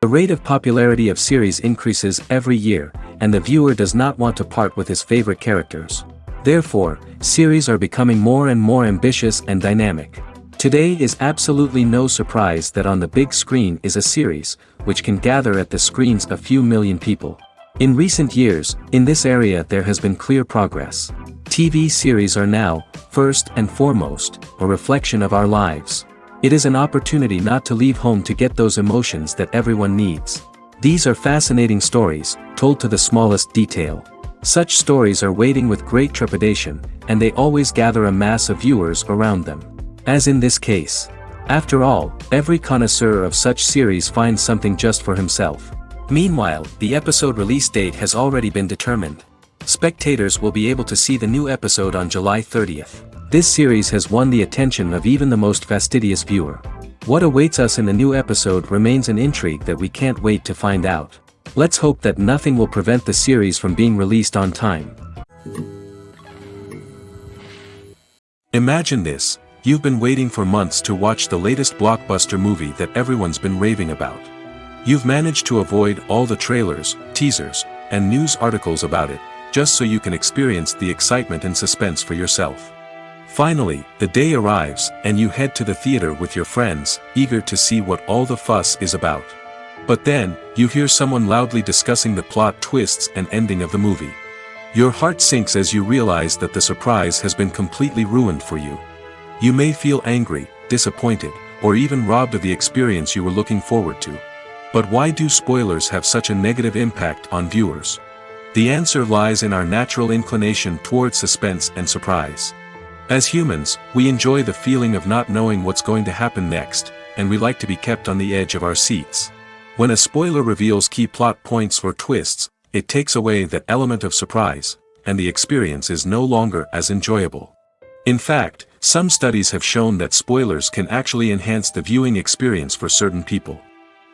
The rate of popularity of series increases every year, and the viewer does not want to part with his favorite characters. Therefore, series are becoming more and more ambitious and dynamic. Today is absolutely no surprise that on the big screen is a series, which can gather at the screens a few million people. In recent years, in this area there has been clear progress. TV series are now, first and foremost, a reflection of our lives. It is an opportunity not to leave home to get those emotions that everyone needs. These are fascinating stories, told to the smallest detail. Such stories are waiting with great trepidation, and they always gather a mass of viewers around them. As in this case. After all, every connoisseur of such series finds something just for himself. Meanwhile, the episode release date has already been determined. Spectators will be able to see the new episode on July 30th. This series has won the attention of even the most fastidious viewer. What awaits us in the new episode remains an intrigue that we can't wait to find out. Let's hope that nothing will prevent the series from being released on time. Imagine this, you've been waiting for months to watch the latest blockbuster movie that everyone's been raving about. You've managed to avoid all the trailers, teasers, and news articles about it, just so you can experience the excitement and suspense for yourself. Finally, the day arrives, and you head to the theater with your friends, eager to see what all the fuss is about. But then, you hear someone loudly discussing the plot twists and ending of the movie. Your heart sinks as you realize that the surprise has been completely ruined for you. You may feel angry, disappointed, or even robbed of the experience you were looking forward to. But why do spoilers have such a negative impact on viewers? The answer lies in our natural inclination towards suspense and surprise. As humans, we enjoy the feeling of not knowing what's going to happen next, and we like to be kept on the edge of our seats. When a spoiler reveals key plot points or twists, it takes away that element of surprise, and the experience is no longer as enjoyable. In fact, some studies have shown that spoilers can actually enhance the viewing experience for certain people.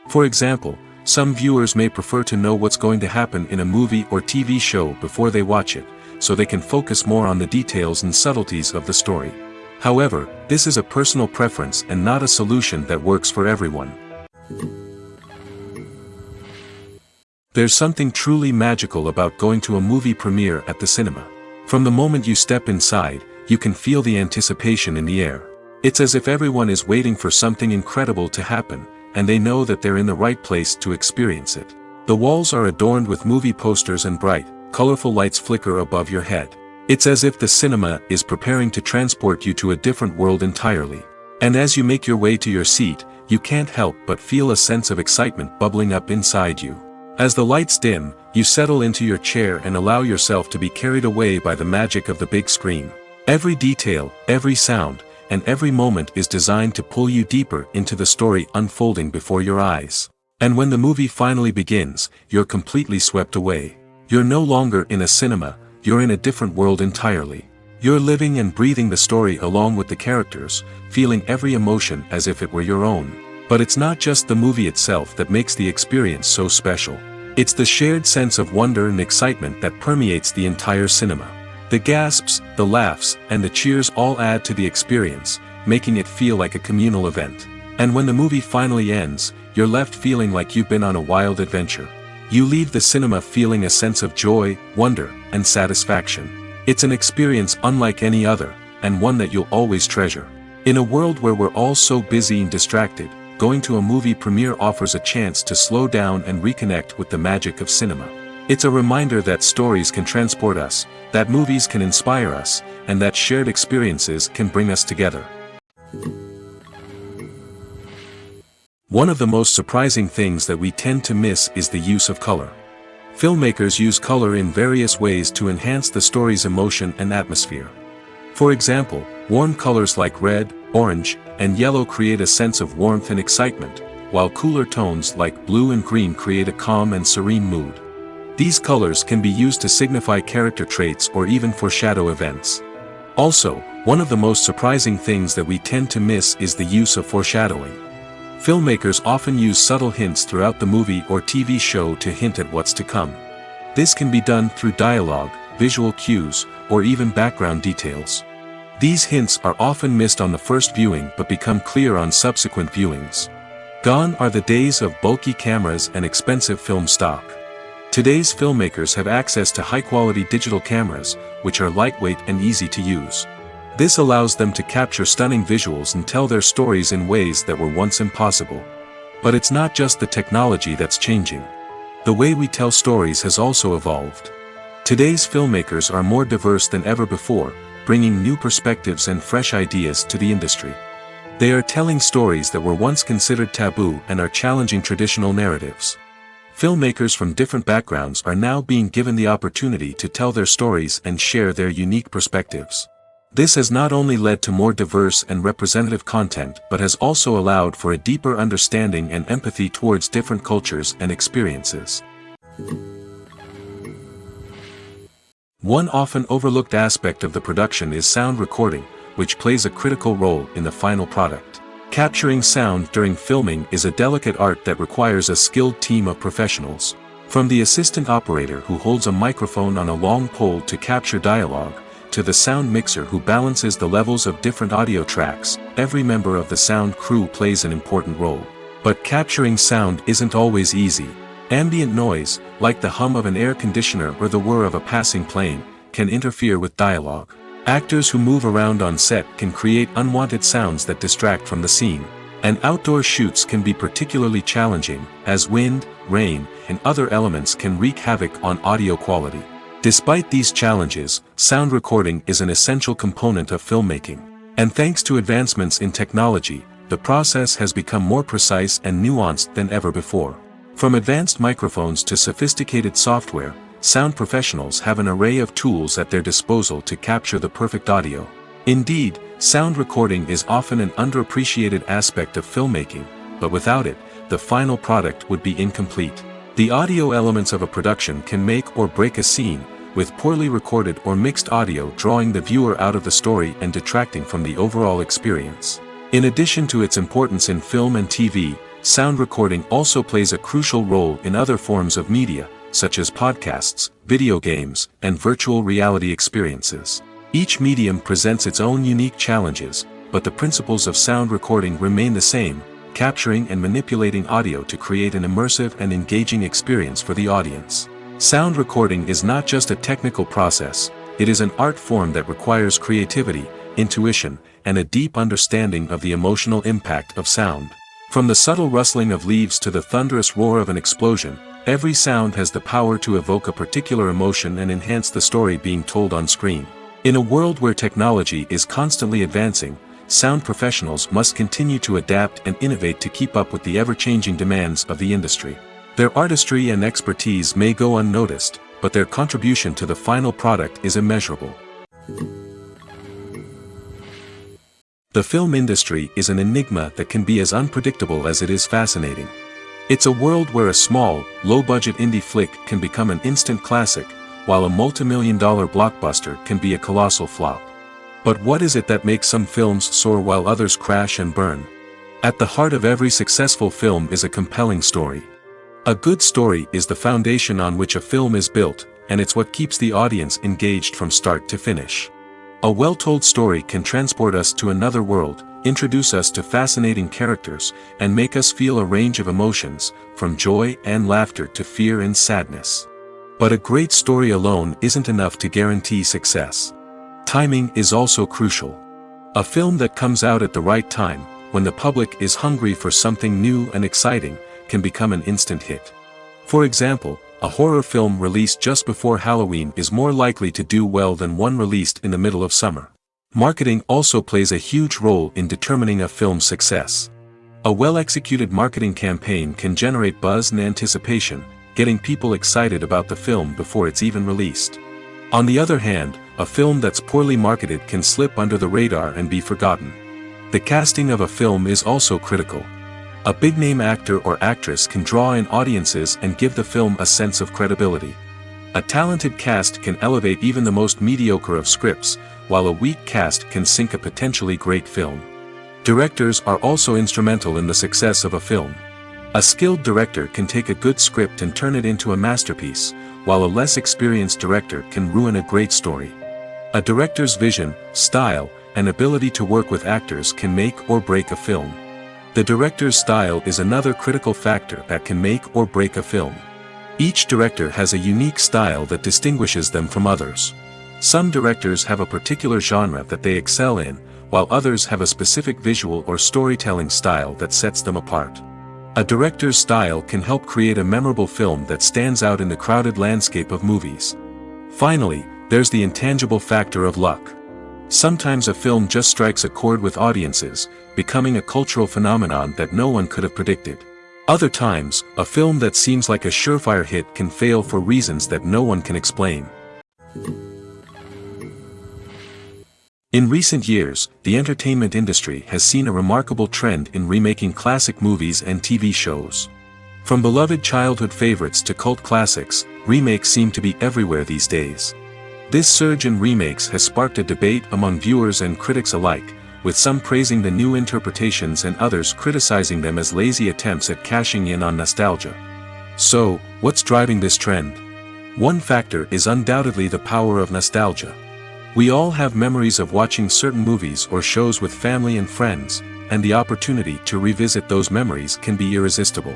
For example, some viewers may prefer to know what's going to happen in a movie or TV show before they watch it, so they can focus more on the details and subtleties of the story. However, this is a personal preference and not a solution that works for everyone. There's something truly magical about going to a movie premiere at the cinema. From the moment you step inside, you can feel the anticipation in the air. It's as if everyone is waiting for something incredible to happen, and they know that they're in the right place to experience it. The walls are adorned with movie posters and bright, colorful lights flicker above your head. It's as if the cinema is preparing to transport you to a different world entirely. And as you make your way to your seat, you can't help but feel a sense of excitement bubbling up inside you. As the lights dim, you settle into your chair and allow yourself to be carried away by the magic of the big screen. Every detail, every sound, and every moment is designed to pull you deeper into the story unfolding before your eyes. And when the movie finally begins, you're completely swept away. You're no longer in a cinema, you're in a different world entirely. You're living and breathing the story along with the characters, feeling every emotion as if it were your own. But it's not just the movie itself that makes the experience so special. It's the shared sense of wonder and excitement that permeates the entire cinema. The gasps, the laughs, and the cheers all add to the experience, making it feel like a communal event. And when the movie finally ends, you're left feeling like you've been on a wild adventure. You leave the cinema feeling a sense of joy, wonder, and satisfaction. It's an experience unlike any other, and one that you'll always treasure. In a world where we're all so busy and distracted, going to a movie premiere offers a chance to slow down and reconnect with the magic of cinema. It's a reminder that stories can transport us, that movies can inspire us, and that shared experiences can bring us together. One of the most surprising things that we tend to miss is the use of color. Filmmakers use color in various ways to enhance the story's emotion and atmosphere. For example, warm colors like red, orange, and yellow create a sense of warmth and excitement, while cooler tones like blue and green create a calm and serene mood. These colors can be used to signify character traits or even foreshadow events. Also, one of the most surprising things that we tend to miss is the use of foreshadowing. Filmmakers often use subtle hints throughout the movie or TV show to hint at what's to come. This can be done through dialogue, visual cues, or even background details. These hints are often missed on the first viewing but become clear on subsequent viewings. Gone are the days of bulky cameras and expensive film stock. Today's filmmakers have access to high-quality digital cameras, which are lightweight and easy to use. This allows them to capture stunning visuals and tell their stories in ways that were once impossible. But it's not just the technology that's changing. The way we tell stories has also evolved. Today's filmmakers are more diverse than ever before, bringing new perspectives and fresh ideas to the industry. They are telling stories that were once considered taboo and are challenging traditional narratives. Filmmakers from different backgrounds are now being given the opportunity to tell their stories and share their unique perspectives. This has not only led to more diverse and representative content but has also allowed for a deeper understanding and empathy towards different cultures and experiences. One often overlooked aspect of the production is sound recording, which plays a critical role in the final product. Capturing sound during filming is a delicate art that requires a skilled team of professionals. From the assistant operator who holds a microphone on a long pole to capture dialogue, to the sound mixer who balances the levels of different audio tracks, every member of the sound crew plays an important role. But capturing sound isn't always easy. Ambient noise, like the hum of an air conditioner or the whir of a passing plane, can interfere with dialogue. Actors who move around on set can create unwanted sounds that distract from the scene. And outdoor shoots can be particularly challenging, as wind, rain, and other elements can wreak havoc on audio quality. Despite these challenges, sound recording is an essential component of filmmaking. And thanks to advancements in technology, the process has become more precise and nuanced than ever before. From advanced microphones to sophisticated software, sound professionals have an array of tools at their disposal to capture the perfect audio. Indeed, sound recording is often an underappreciated aspect of filmmaking, but without it, the final product would be incomplete. The audio elements of a production can make or break a scene, with poorly recorded or mixed audio drawing the viewer out of the story and detracting from the overall experience. In addition to its importance in film and TV, sound recording also plays a crucial role in other forms of media, such as podcasts, video games, and virtual reality experiences. Each medium presents its own unique challenges, but the principles of sound recording remain the same, capturing and manipulating audio to create an immersive and engaging experience for the audience. Sound recording is not just a technical process, it is an art form that requires creativity, intuition, and a deep understanding of the emotional impact of sound. From the subtle rustling of leaves to the thunderous roar of an explosion, every sound has the power to evoke a particular emotion and enhance the story being told on screen. In a world where technology is constantly advancing, sound professionals must continue to adapt and innovate to keep up with the ever-changing demands of the industry. Their artistry and expertise may go unnoticed, but their contribution to the final product is immeasurable. The film industry is an enigma that can be as unpredictable as it is fascinating. It's a world where a small, low-budget indie flick can become an instant classic, while a multi-million-dollar blockbuster can be a colossal flop. But what is it that makes some films soar while others crash and burn? At the heart of every successful film is a compelling story. A good story is the foundation on which a film is built, and it's what keeps the audience engaged from start to finish. A well-told story can transport us to another world, introduce us to fascinating characters, and make us feel a range of emotions, from joy and laughter to fear and sadness. But a great story alone isn't enough to guarantee success. Timing is also crucial. A film that comes out at the right time, when the public is hungry for something new and exciting, can become an instant hit. For example, a horror film released just before Halloween is more likely to do well than one released in the middle of summer. Marketing also plays a huge role in determining a film's success. A well-executed marketing campaign can generate buzz and anticipation, getting people excited about the film before it's even released. On the other hand, a film that's poorly marketed can slip under the radar and be forgotten. The casting of a film is also critical. A big-name actor or actress can draw in audiences and give the film a sense of credibility. A talented cast can elevate even the most mediocre of scripts, while a weak cast can sink a potentially great film. Directors are also instrumental in the success of a film. A skilled director can take a good script and turn it into a masterpiece, while a less experienced director can ruin a great story. A director's vision, style, and ability to work with actors can make or break a film. The director's style is another critical factor that can make or break a film. Each director has a unique style that distinguishes them from others. Some directors have a particular genre that they excel in, while others have a specific visual or storytelling style that sets them apart. A director's style can help create a memorable film that stands out in the crowded landscape of movies. Finally, there's the intangible factor of luck. Sometimes a film just strikes a chord with audiences, becoming a cultural phenomenon that no one could have predicted. Other times, a film that seems like a surefire hit can fail for reasons that no one can explain. In recent years, the entertainment industry has seen a remarkable trend in remaking classic movies and TV shows. From beloved childhood favorites to cult classics, remakes seem to be everywhere these days. This surge in remakes has sparked a debate among viewers and critics alike, with some praising the new interpretations and others criticizing them as lazy attempts at cashing in on nostalgia. So, what's driving this trend? One factor is undoubtedly the power of nostalgia. We all have memories of watching certain movies or shows with family and friends, and the opportunity to revisit those memories can be irresistible.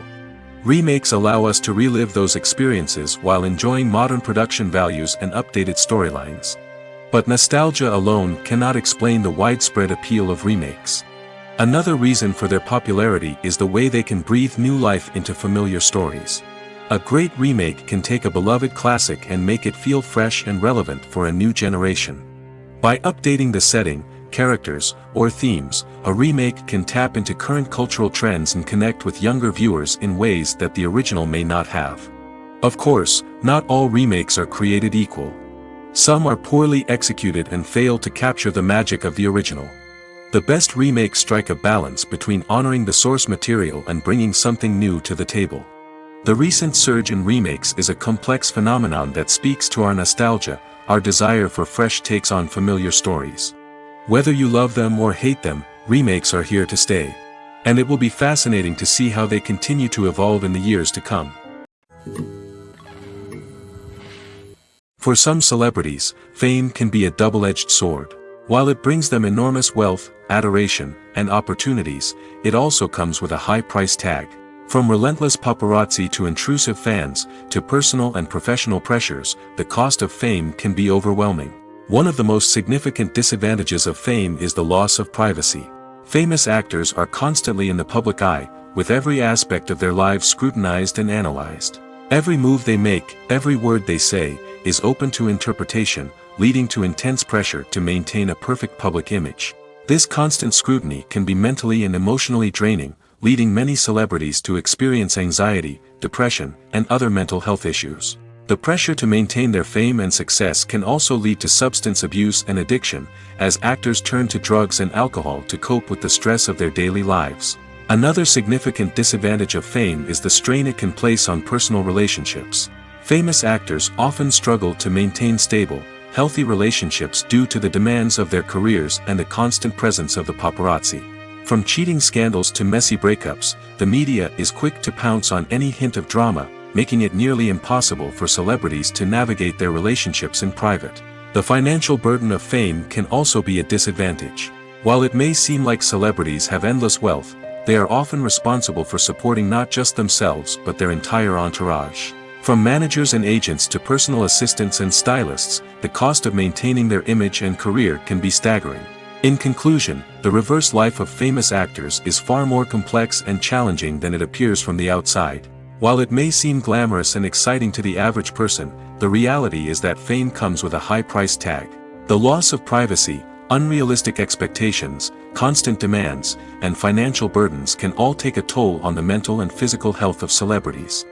Remakes allow us to relive those experiences while enjoying modern production values and updated storylines. But nostalgia alone cannot explain the widespread appeal of remakes. Another reason for their popularity is the way they can breathe new life into familiar stories. A great remake can take a beloved classic and make it feel fresh and relevant for a new generation. By updating the setting, characters, or themes, a remake can tap into current cultural trends and connect with younger viewers in ways that the original may not have. Of course, not all remakes are created equal. Some are poorly executed and fail to capture the magic of the original. The best remakes strike a balance between honoring the source material and bringing something new to the table. The recent surge in remakes is a complex phenomenon that speaks to our nostalgia, our desire for fresh takes on familiar stories. Whether you love them or hate them, remakes are here to stay. And it will be fascinating to see how they continue to evolve in the years to come. For some celebrities, fame can be a double-edged sword. While it brings them enormous wealth, adoration, and opportunities, it also comes with a high price tag. From relentless paparazzi to intrusive fans, to personal and professional pressures, the cost of fame can be overwhelming. One of the most significant disadvantages of fame is the loss of privacy. Famous actors are constantly in the public eye, with every aspect of their lives scrutinized and analyzed. Every move they make, every word they say, is open to interpretation, leading to intense pressure to maintain a perfect public image. This constant scrutiny can be mentally and emotionally draining, leading many celebrities to experience anxiety, depression, and other mental health issues. The pressure to maintain their fame and success can also lead to substance abuse and addiction, as actors turn to drugs and alcohol to cope with the stress of their daily lives. Another significant disadvantage of fame is the strain it can place on personal relationships. Famous actors often struggle to maintain stable, healthy relationships due to the demands of their careers and the constant presence of the paparazzi. From cheating scandals to messy breakups, the media is quick to pounce on any hint of drama, making it nearly impossible for celebrities to navigate their relationships in private. The financial burden of fame can also be a disadvantage. While it may seem like celebrities have endless wealth, they are often responsible for supporting not just themselves but their entire entourage. From managers and agents to personal assistants and stylists, the cost of maintaining their image and career can be staggering. In conclusion, the reverse life of famous actors is far more complex and challenging than it appears from the outside. While it may seem glamorous and exciting to the average person, the reality is that fame comes with a high price tag. The loss of privacy, unrealistic expectations, constant demands, and financial burdens can all take a toll on the mental and physical health of celebrities.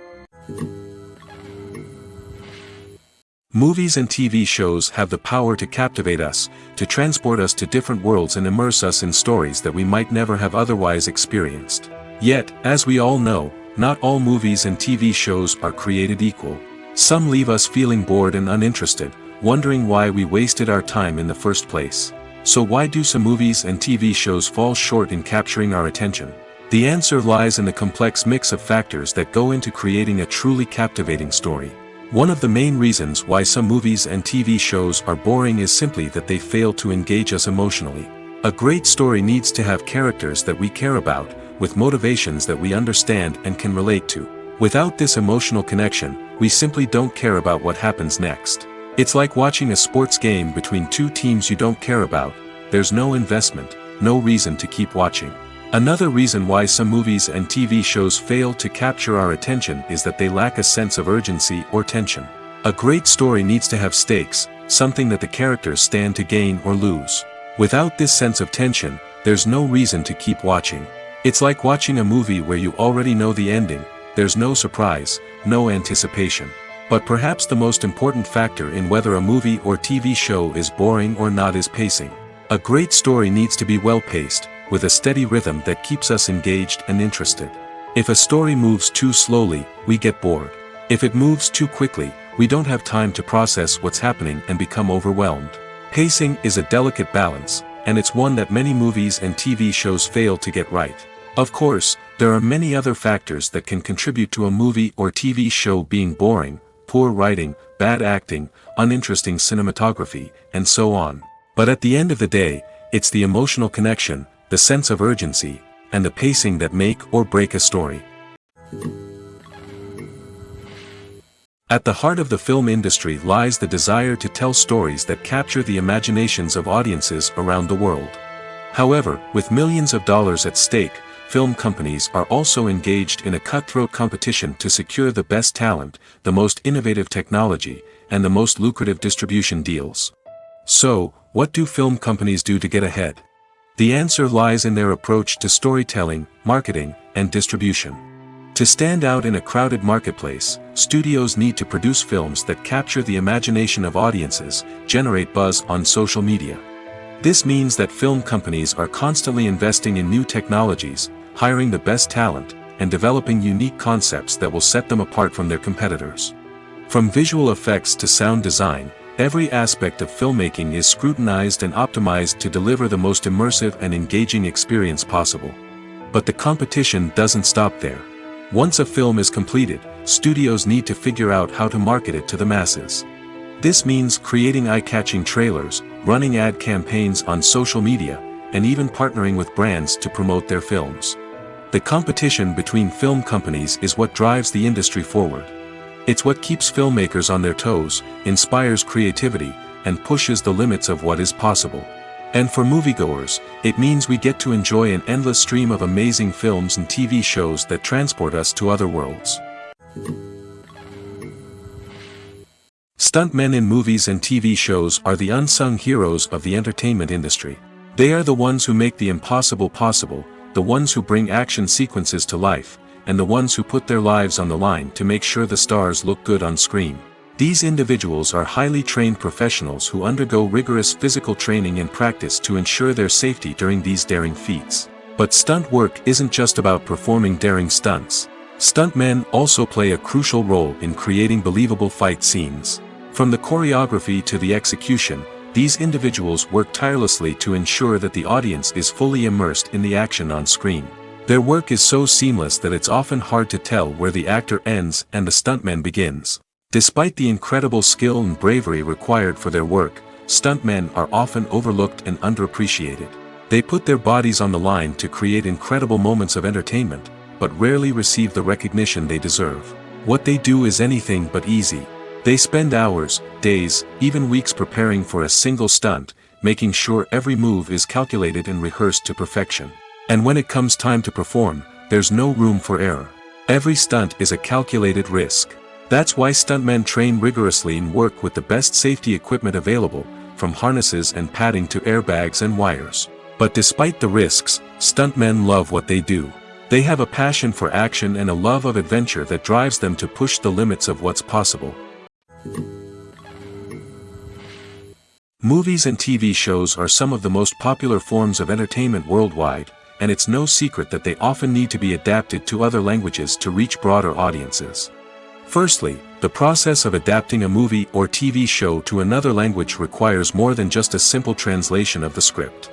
Movies and TV shows have the power to captivate us, to transport us to different worlds and immerse us in stories that we might never have otherwise experienced. Yet, as we all know, not all movies and TV shows are created equal. Some leave us feeling bored and uninterested, wondering why we wasted our time in the first place. So why do some movies and TV shows fall short in capturing our attention? The answer lies in the complex mix of factors that go into creating a truly captivating story. One of the main reasons why some movies and TV shows are boring is simply that they fail to engage us emotionally. A great story needs to have characters that we care about, with motivations that we understand and can relate to. Without this emotional connection, we simply don't care about what happens next. It's like watching a sports game between two teams you don't care about. There's no investment, no reason to keep watching. Another reason why some movies and TV shows fail to capture our attention is that they lack a sense of urgency or tension. A great story needs to have stakes, something that the characters stand to gain or lose. Without this sense of tension, there's no reason to keep watching. It's like watching a movie where you already know the ending. There's no surprise, no anticipation. But perhaps the most important factor in whether a movie or TV show is boring or not is pacing. A great story needs to be well-paced, with a steady rhythm that keeps us engaged and interested. If a story moves too slowly, we get bored. If it moves too quickly, we don't have time to process what's happening and become overwhelmed. Pacing is a delicate balance, and it's one that many movies and TV shows fail to get right. Of course, there are many other factors that can contribute to a movie or TV show being boring: poor writing, bad acting, uninteresting cinematography, and so on. But at the end of the day, it's the emotional connection, the sense of urgency, and the pacing that make or break a story. At the heart of the film industry lies the desire to tell stories that capture the imaginations of audiences around the world. However, with millions of dollars at stake, film companies are also engaged in a cutthroat competition to secure the best talent, the most innovative technology, and the most lucrative distribution deals. So, what do film companies do to get ahead? The answer lies in their approach to storytelling, marketing, and distribution. To stand out in a crowded marketplace, studios need to produce films that capture the imagination of audiences, generate buzz on social media. This means that film companies are constantly investing in new technologies, hiring the best talent, and developing unique concepts that will set them apart from their competitors. From visual effects to sound design, every aspect of filmmaking is scrutinized and optimized to deliver the most immersive and engaging experience possible. But the competition doesn't stop there. Once a film is completed, studios need to figure out how to market it to the masses. This means creating eye-catching trailers, running ad campaigns on social media, and even partnering with brands to promote their films. The competition between film companies is what drives the industry forward. It's what keeps filmmakers on their toes, inspires creativity, and pushes the limits of what is possible. And for moviegoers, it means we get to enjoy an endless stream of amazing films and TV shows that transport us to other worlds. Stuntmen in movies and TV shows are the unsung heroes of the entertainment industry. They are the ones who make the impossible possible, the ones who bring action sequences to life, and the ones who put their lives on the line to make sure the stars look good on screen. These individuals are highly trained professionals who undergo rigorous physical training and practice to ensure their safety during these daring feats. But stunt work isn't just about performing daring stunts. Stuntmen also play a crucial role in creating believable fight scenes. From the choreography to the execution, these individuals work tirelessly to ensure that the audience is fully immersed in the action on screen. Their work is so seamless that it's often hard to tell where the actor ends and the stuntman begins. Despite the incredible skill and bravery required for their work, stuntmen are often overlooked and underappreciated. They put their bodies on the line to create incredible moments of entertainment, but rarely receive the recognition they deserve. What they do is anything but easy. They spend hours, days, even weeks preparing for a single stunt, making sure every move is calculated and rehearsed to perfection. And when it comes time to perform, there's no room for error. Every stunt is a calculated risk. That's why stuntmen train rigorously and work with the best safety equipment available, from harnesses and padding to airbags and wires. But despite the risks, stuntmen love what they do. They have a passion for action and a love of adventure that drives them to push the limits of what's possible. Movies and TV shows are some of the most popular forms of entertainment worldwide, and it's no secret that they often need to be adapted to other languages to reach broader audiences. Firstly, the process of adapting a movie or TV show to another language requires more than just a simple translation of the script.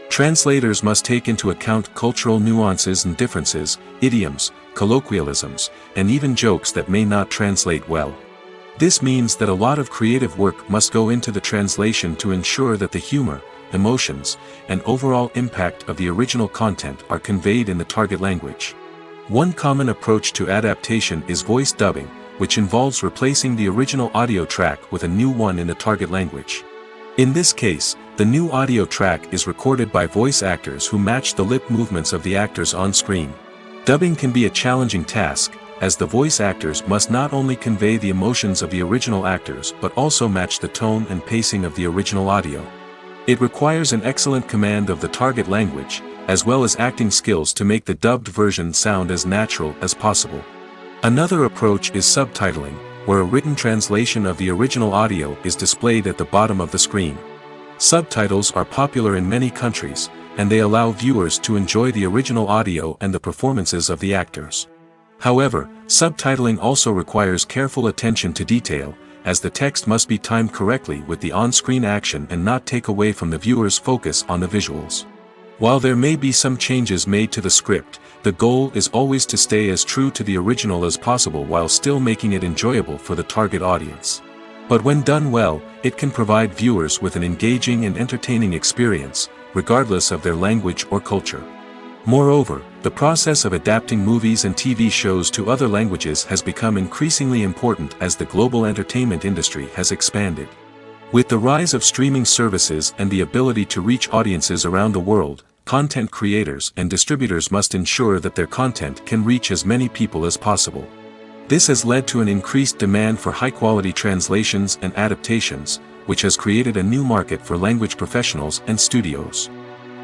Translators must take into account cultural nuances and differences, idioms, colloquialisms, and even jokes that may not translate well. This means that a lot of creative work must go into the translation to ensure that the humor, emotions, and overall impact of the original content are conveyed in the target language. One common approach to adaptation is voice dubbing, which involves replacing the original audio track with a new one in the target language. In this case, the new audio track is recorded by voice actors who match the lip movements of the actors on screen. Dubbing can be a challenging task, as the voice actors must not only convey the emotions of the original actors but also match the tone and pacing of the original audio. It requires an excellent command of the target language, as well as acting skills to make the dubbed version sound as natural as possible. Another approach is subtitling, where a written translation of the original audio is displayed at the bottom of the screen. Subtitles are popular in many countries, and they allow viewers to enjoy the original audio and the performances of the actors. However, subtitling also requires careful attention to detail, as the text must be timed correctly with the on-screen action and not take away from the viewer's focus on the visuals. While there may be some changes made to the script, the goal is always to stay as true to the original as possible while still making it enjoyable for the target audience. But when done well, it can provide viewers with an engaging and entertaining experience, regardless of their language or culture. Moreover, the process of adapting movies and TV shows to other languages has become increasingly important as the global entertainment industry has expanded. With the rise of streaming services and the ability to reach audiences around the world, content creators and distributors must ensure that their content can reach as many people as possible. This has led to an increased demand for high-quality translations and adaptations, which has created a new market for language professionals and studios.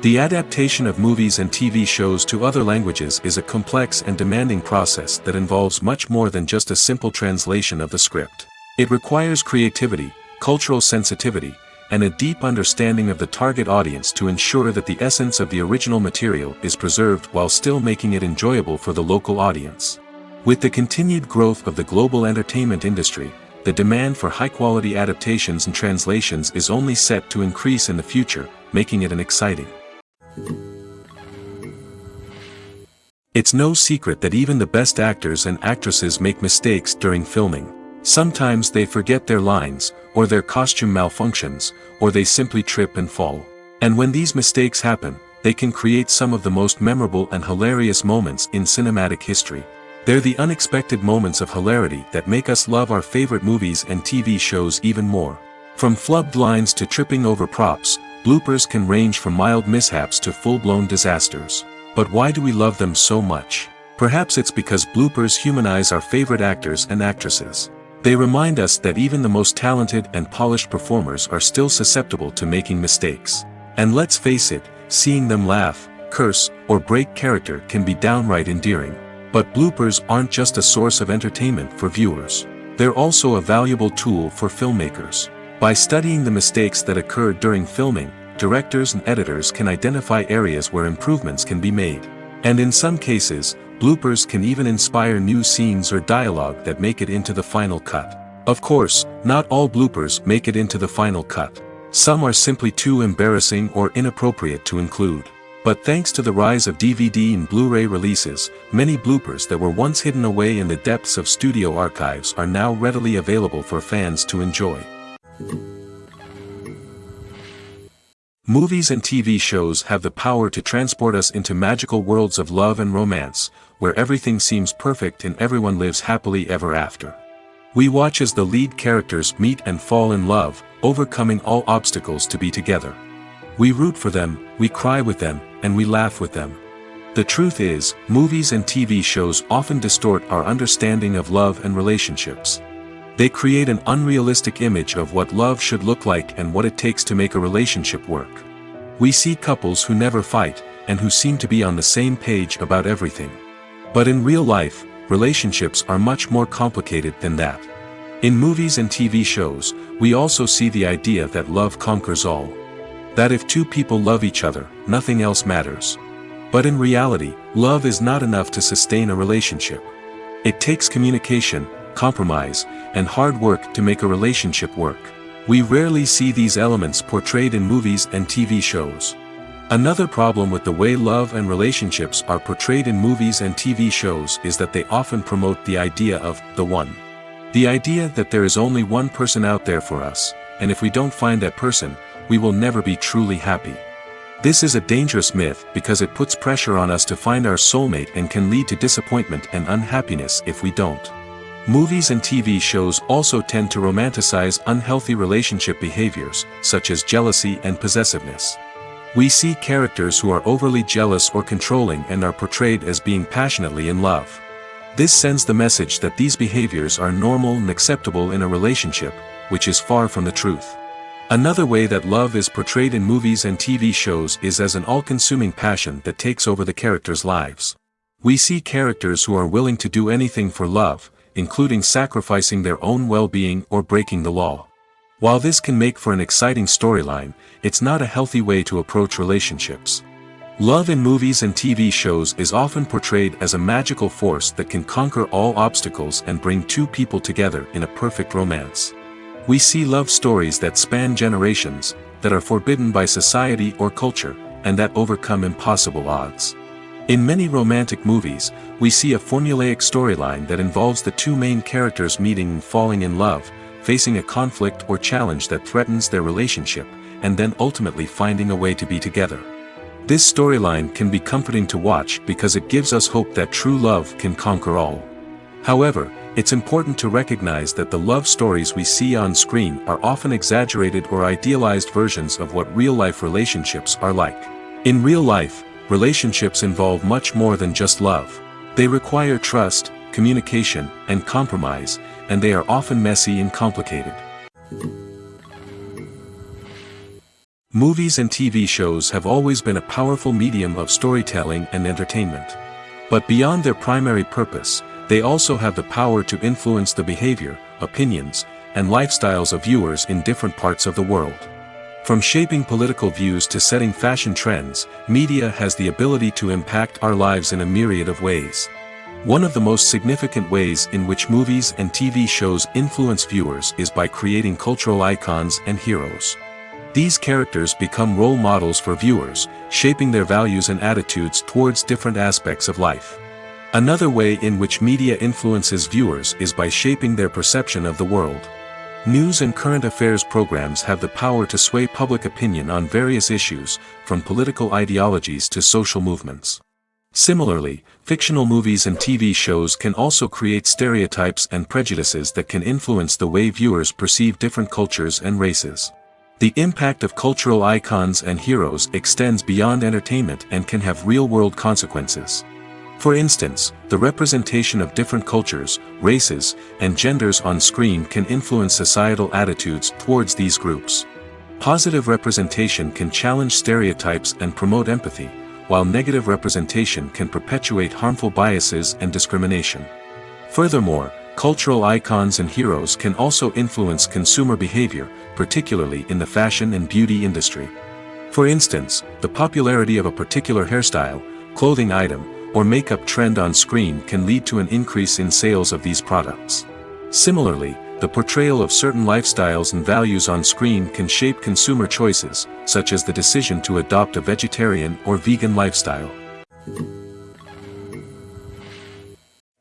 The adaptation of movies and TV shows to other languages is a complex and demanding process that involves much more than just a simple translation of the script. It requires creativity, cultural sensitivity, and a deep understanding of the target audience to ensure that the essence of the original material is preserved while still making it enjoyable for the local audience. With the continued growth of the global entertainment industry, the demand for high-quality adaptations and translations is only set to increase in the future, making it an exciting. It's no secret that even the best actors and actresses make mistakes during filming. Sometimes they forget their lines, or their costume malfunctions, or they simply trip and fall. And when these mistakes happen, they can create some of the most memorable and hilarious moments in cinematic history. They're the unexpected moments of hilarity that make us love our favorite movies and TV shows even more. From flubbed lines to tripping over props, bloopers can range from mild mishaps to full-blown disasters. But why do we love them so much? Perhaps it's because bloopers humanize our favorite actors and actresses. They remind us that even the most talented and polished performers are still susceptible to making mistakes. And let's face it, seeing them laugh, curse, or break character can be downright endearing. But bloopers aren't just a source of entertainment for viewers. They're also a valuable tool for filmmakers. By studying the mistakes that occurred during filming, directors and editors can identify areas where improvements can be made. And in some cases, bloopers can even inspire new scenes or dialogue that make it into the final cut. Of course, not all bloopers make it into the final cut. Some are simply too embarrassing or inappropriate to include. But thanks to the rise of DVD and Blu-ray releases, many bloopers that were once hidden away in the depths of studio archives are now readily available for fans to enjoy. Movies and TV shows have the power to transport us into magical worlds of love and romance, where everything seems perfect and everyone lives happily ever after. We watch as the lead characters meet and fall in love, overcoming all obstacles to be together. We root for them, we cry with them, and we laugh with them. The truth is, movies and TV shows often distort our understanding of love and relationships. They create an unrealistic image of what love should look like and what it takes to make a relationship work. We see couples who never fight, and who seem to be on the same page about everything. But in real life, relationships are much more complicated than that. In movies and TV shows, we also see the idea that love conquers all. That if two people love each other, nothing else matters. But in reality, love is not enough to sustain a relationship. It takes communication, compromise, and hard work to make a relationship work. We rarely see these elements portrayed in movies and TV shows. Another problem with the way love and relationships are portrayed in movies and TV shows is that they often promote the idea of the one. The idea that there is only one person out there for us, and if we don't find that person, we will never be truly happy. This is a dangerous myth because it puts pressure on us to find our soulmate and can lead to disappointment and unhappiness if we don't. Movies and TV shows also tend to romanticize unhealthy relationship behaviors, such as jealousy and possessiveness. We see characters who are overly jealous or controlling and are portrayed as being passionately in love. This sends the message that these behaviors are normal and acceptable in a relationship, which is far from the truth. Another way that love is portrayed in movies and TV shows is as an all-consuming passion that takes over the characters' lives. We see characters who are willing to do anything for love, including sacrificing their own well-being or breaking the law. While this can make for an exciting storyline, it's not a healthy way to approach relationships. Love in movies and TV shows is often portrayed as a magical force that can conquer all obstacles and bring two people together in a perfect romance. We see love stories that span generations, that are forbidden by society or culture, and that overcome impossible odds. In many romantic movies, we see a formulaic storyline that involves the two main characters meeting and falling in love, facing a conflict or challenge that threatens their relationship, and then ultimately finding a way to be together. This storyline can be comforting to watch because it gives us hope that true love can conquer all. However, it's important to recognize that the love stories we see on screen are often exaggerated or idealized versions of what real-life relationships are like. In real life, relationships involve much more than just love. They require trust, communication, and compromise, and they are often messy and complicated. Movies and TV shows have always been a powerful medium of storytelling and entertainment. But beyond their primary purpose, they also have the power to influence the behavior, opinions, and lifestyles of viewers in different parts of the world. From shaping political views to setting fashion trends, media has the ability to impact our lives in a myriad of ways. One of the most significant ways in which movies and TV shows influence viewers is by creating cultural icons and heroes. These characters become role models for viewers, shaping their values and attitudes towards different aspects of life. Another way in which media influences viewers is by shaping their perception of the world. News and current affairs programs have the power to sway public opinion on various issues, from political ideologies to social movements. Similarly, fictional movies and TV shows can also create stereotypes and prejudices that can influence the way viewers perceive different cultures and races. The impact of cultural icons and heroes extends beyond entertainment and can have real-world consequences. For instance, the representation of different cultures, races, and genders on screen can influence societal attitudes towards these groups. Positive representation can challenge stereotypes and promote empathy, while negative representation can perpetuate harmful biases and discrimination. Furthermore, cultural icons and heroes can also influence consumer behavior, particularly in the fashion and beauty industry. For instance, the popularity of a particular hairstyle, clothing item, or makeup trend on screen can lead to an increase in sales of these products. Similarly, the portrayal of certain lifestyles and values on screen can shape consumer choices, such as the decision to adopt a vegetarian or vegan lifestyle.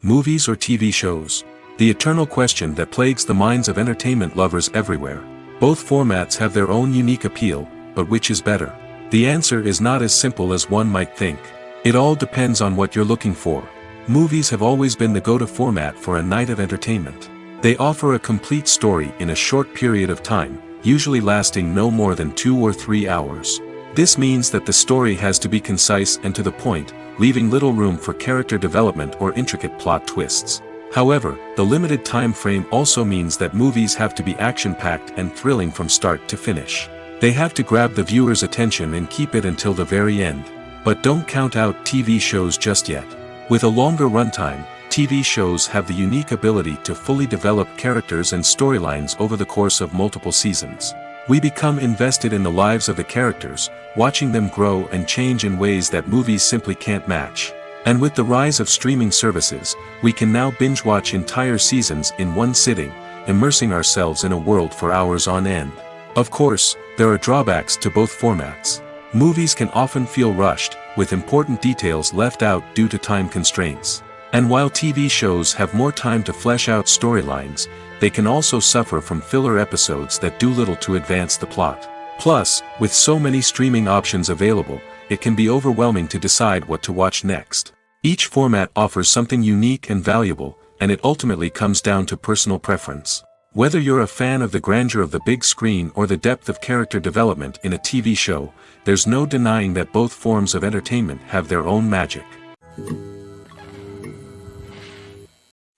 Movies or TV shows? The eternal question that plagues the minds of entertainment lovers everywhere. Both formats have their own unique appeal, but which is better? The answer is not as simple as one might think. It all depends on what you're looking for. Movies have always been the go-to format for a night of entertainment. They offer a complete story in a short period of time, usually lasting no more than 2 or 3 hours. This means that the story has to be concise and to the point, leaving little room for character development or intricate plot twists. However, the limited time frame also means that movies have to be action-packed and thrilling from start to finish. They have to grab the viewer's attention and keep it until the very end. But don't count out TV shows just yet. With a longer runtime, TV shows have the unique ability to fully develop characters and storylines over the course of multiple seasons. We become invested in the lives of the characters, watching them grow and change in ways that movies simply can't match. And with the rise of streaming services, we can now binge-watch entire seasons in one sitting, immersing ourselves in a world for hours on end. Of course, there are drawbacks to both formats. Movies can often feel rushed, with important details left out due to time constraints. And while TV shows have more time to flesh out storylines, they can also suffer from filler episodes that do little to advance the plot. Plus, with so many streaming options available, it can be overwhelming to decide what to watch next. Each format offers something unique and valuable, and it ultimately comes down to personal preference. Whether you're a fan of the grandeur of the big screen or the depth of character development in a TV show, there's no denying that both forms of entertainment have their own magic.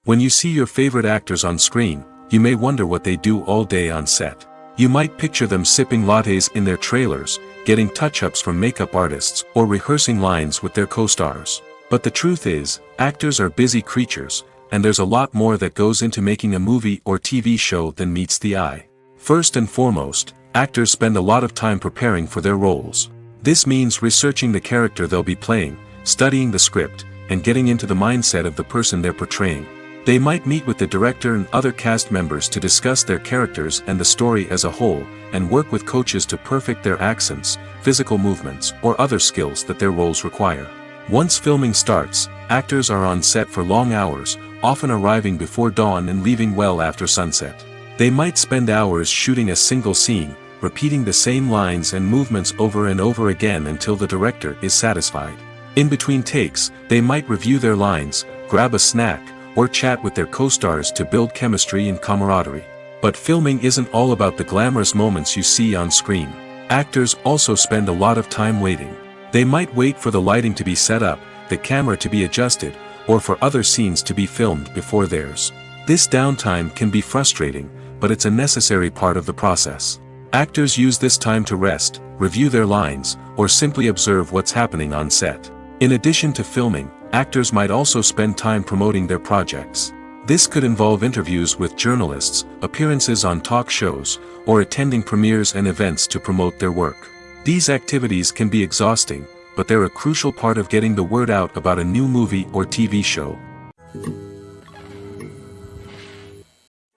When you see your favorite actors on screen, you may wonder what they do all day on set. You might picture them sipping lattes in their trailers, getting touch-ups from makeup artists, or rehearsing lines with their co-stars. But the truth is, actors are busy creatures, and there's a lot more that goes into making a movie or TV show than meets the eye. First and foremost, actors spend a lot of time preparing for their roles. This means researching the character they'll be playing, studying the script, and getting into the mindset of the person they're portraying. They might meet with the director and other cast members to discuss their characters and the story as a whole, and work with coaches to perfect their accents, physical movements, or other skills that their roles require. Once filming starts, actors are on set for long hours, often arriving before dawn and leaving well after sunset. They might spend hours shooting a single scene, repeating the same lines and movements over and over again until the director is satisfied. In between takes, they might review their lines, grab a snack, or chat with their co-stars to build chemistry and camaraderie. But filming isn't all about the glamorous moments you see on screen. Actors also spend a lot of time waiting. They might wait for the lighting to be set up, the camera to be adjusted, or for other scenes to be filmed before theirs. This downtime can be frustrating, but it's a necessary part of the process. Actors use this time to rest, review their lines, or simply observe what's happening on set. In addition to filming, actors might also spend time promoting their projects. This could involve interviews with journalists, appearances on talk shows, or attending premieres and events to promote their work. These activities can be exhausting, but they're a crucial part of getting the word out about a new movie or TV show.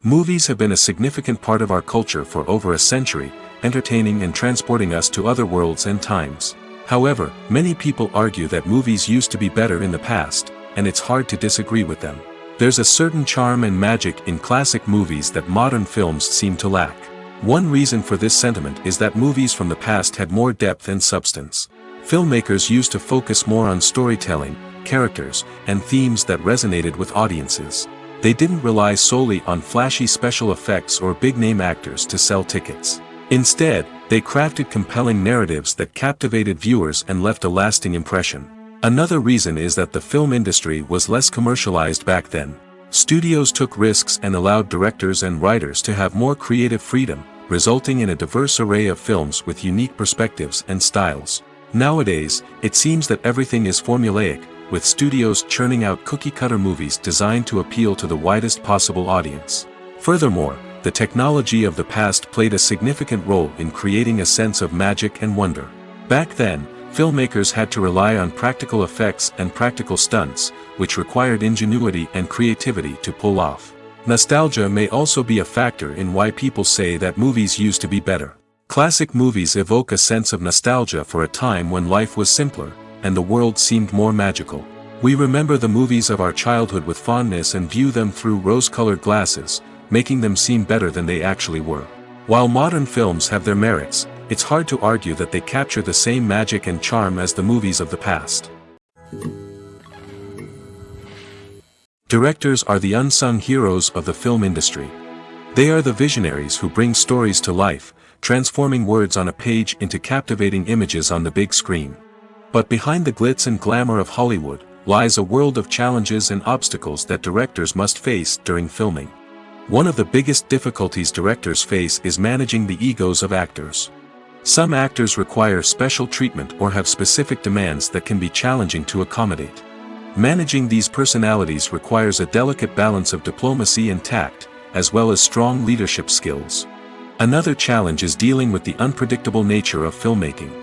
Movies have been a significant part of our culture for over a century, entertaining and transporting us to other worlds and times. However, many people argue that movies used to be better in the past, and it's hard to disagree with them. There's a certain charm and magic in classic movies that modern films seem to lack. One reason for this sentiment is that movies from the past had more depth and substance. Filmmakers used to focus more on storytelling, characters, and themes that resonated with audiences. They didn't rely solely on flashy special effects or big-name actors to sell tickets. Instead, they crafted compelling narratives that captivated viewers and left a lasting impression. Another reason is that the film industry was less commercialized back then. Studios took risks and allowed directors and writers to have more creative freedom, resulting in a diverse array of films with unique perspectives and styles. Nowadays, it seems that everything is formulaic, with studios churning out cookie-cutter movies designed to appeal to the widest possible audience. Furthermore, the technology of the past played a significant role in creating a sense of magic and wonder. Back then, filmmakers had to rely on practical effects and practical stunts, which required ingenuity and creativity to pull off. Nostalgia may also be a factor in why people say that movies used to be better. Classic movies evoke a sense of nostalgia for a time when life was simpler, and the world seemed more magical. We remember the movies of our childhood with fondness and view them through rose-colored glasses, making them seem better than they actually were. While modern films have their merits, it's hard to argue that they capture the same magic and charm as the movies of the past. Directors are the unsung heroes of the film industry. They are the visionaries who bring stories to life, transforming words on a page into captivating images on the big screen. But behind the glitz and glamour of Hollywood, lies a world of challenges and obstacles that directors must face during filming. One of the biggest difficulties directors face is managing the egos of actors. Some actors require special treatment or have specific demands that can be challenging to accommodate. Managing these personalities requires a delicate balance of diplomacy and tact, as well as strong leadership skills. Another challenge is dealing with the unpredictable nature of filmmaking.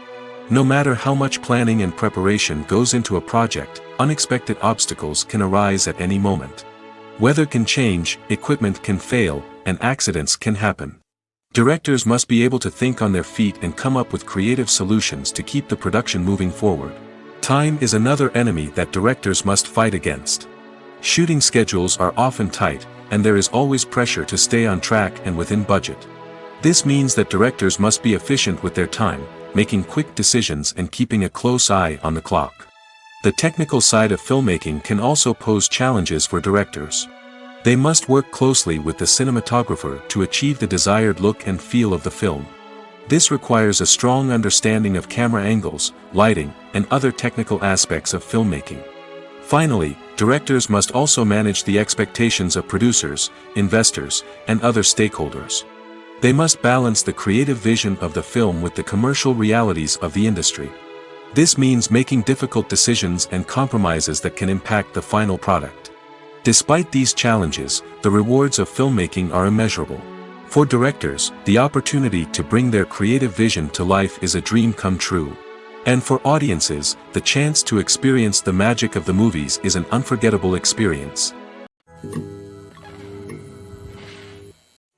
No matter how much planning and preparation goes into a project, unexpected obstacles can arise at any moment. Weather can change, equipment can fail, and accidents can happen. Directors must be able to think on their feet and come up with creative solutions to keep the production moving forward. Time is another enemy that directors must fight against. Shooting schedules are often tight, and there is always pressure to stay on track and within budget. This means that directors must be efficient with their time, making quick decisions and keeping a close eye on the clock. The technical side of filmmaking can also pose challenges for directors. They must work closely with the cinematographer to achieve the desired look and feel of the film. This requires a strong understanding of camera angles, lighting, and other technical aspects of filmmaking. Finally, directors must also manage the expectations of producers, investors, and other stakeholders. They must balance the creative vision of the film with the commercial realities of the industry. This means making difficult decisions and compromises that can impact the final product. Despite these challenges, the rewards of filmmaking are immeasurable. For directors, the opportunity to bring their creative vision to life is a dream come true. And for audiences, the chance to experience the magic of the movies is an unforgettable experience.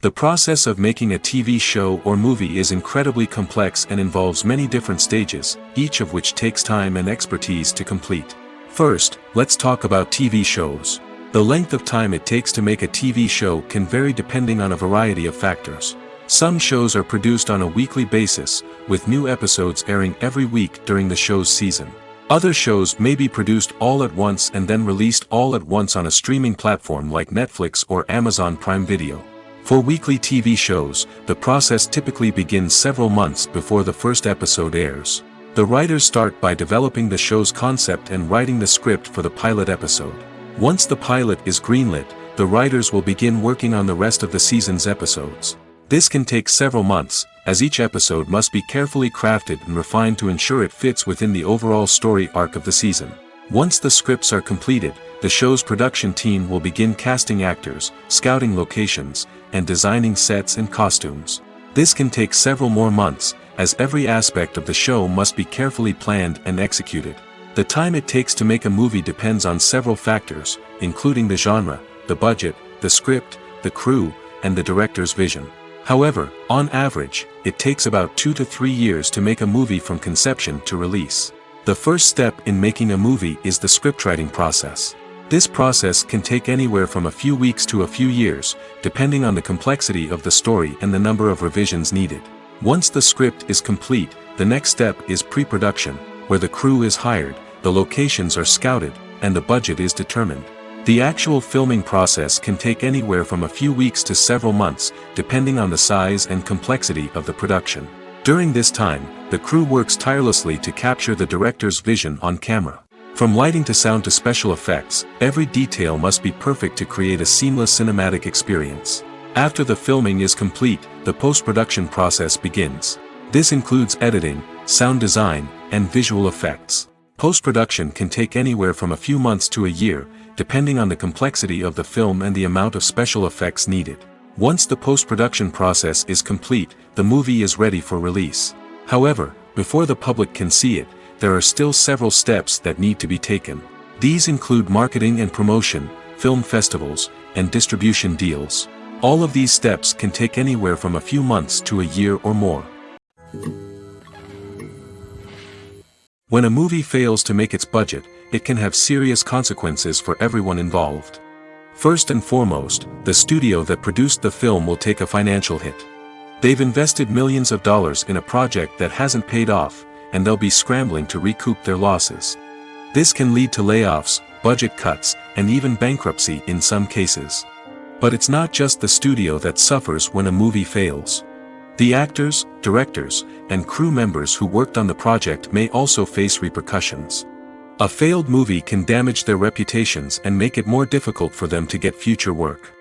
The process of making a TV show or movie is incredibly complex and involves many different stages, each of which takes time and expertise to complete. First, let's talk about TV shows. The length of time it takes to make a TV show can vary depending on a variety of factors. Some shows are produced on a weekly basis, with new episodes airing every week during the show's season. Other shows may be produced all at once and then released all at once on a streaming platform like Netflix or Amazon Prime Video. For weekly TV shows, the process typically begins several months before the first episode airs. The writers start by developing the show's concept and writing the script for the pilot episode. Once the pilot is greenlit, the writers will begin working on the rest of the season's episodes. This can take several months, as each episode must be carefully crafted and refined to ensure it fits within the overall story arc of the season. Once the scripts are completed, the show's production team will begin casting actors, scouting locations, and designing sets and costumes. This can take several more months, as every aspect of the show must be carefully planned and executed. The time it takes to make a movie depends on several factors, including the genre, the budget, the script, the crew, and the director's vision. However, on average, it takes about 2 to 3 years to make a movie from conception to release. The first step in making a movie is the scriptwriting process. This process can take anywhere from a few weeks to a few years, depending on the complexity of the story and the number of revisions needed. Once the script is complete, the next step is pre-production, where the crew is hired, the locations are scouted, and the budget is determined. The actual filming process can take anywhere from a few weeks to several months, depending on the size and complexity of the production. During this time, the crew works tirelessly to capture the director's vision on camera. From lighting to sound to special effects, every detail must be perfect to create a seamless cinematic experience. After the filming is complete, the post-production process begins. This includes editing, sound design, and visual effects. Post-production can take anywhere from a few months to a year, depending on the complexity of the film and the amount of special effects needed. Once the post-production process is complete, the movie is ready for release. However, before the public can see it, there are still several steps that need to be taken. These include marketing and promotion, film festivals, and distribution deals. All of these steps can take anywhere from a few months to a year or more. When a movie fails to make its budget, it can have serious consequences for everyone involved. First and foremost, the studio that produced the film will take a financial hit. They've invested millions of dollars in a project that hasn't paid off, and they'll be scrambling to recoup their losses. This can lead to layoffs, budget cuts, and even bankruptcy in some cases. But it's not just the studio that suffers when a movie fails. The actors, directors, and crew members who worked on the project may also face repercussions. A failed movie can damage their reputations and make it more difficult for them to get future work.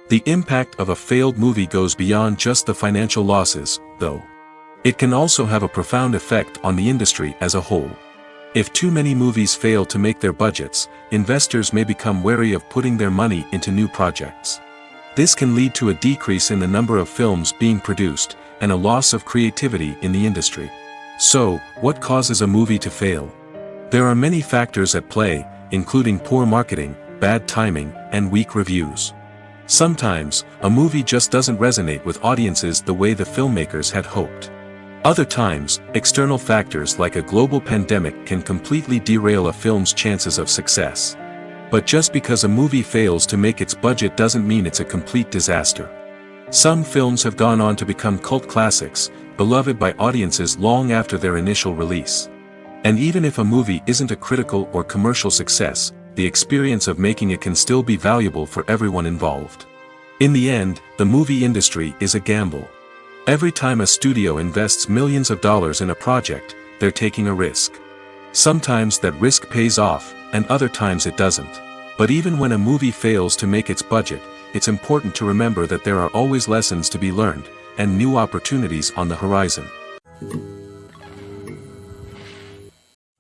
The impact of a failed movie goes beyond just the financial losses, though. It can also have a profound effect on the industry as a whole. If too many movies fail to make their budgets, investors may become wary of putting their money into new projects. This can lead to a decrease in the number of films being produced, and a loss of creativity in the industry. So, what causes a movie to fail? There are many factors at play, including poor marketing, bad timing, and weak reviews. Sometimes, a movie just doesn't resonate with audiences the way the filmmakers had hoped. Other times, external factors like a global pandemic can completely derail a film's chances of success. But just because a movie fails to make its budget doesn't mean it's a complete disaster. Some films have gone on to become cult classics, beloved by audiences long after their initial release. And even if a movie isn't a critical or commercial success, the experience of making it can still be valuable for everyone involved. In the end, the movie industry is a gamble. Every time a studio invests millions of dollars in a project, they're taking a risk. Sometimes that risk pays off, and other times it doesn't. But even when a movie fails to make its budget, it's important to remember that there are always lessons to be learned, and new opportunities on the horizon.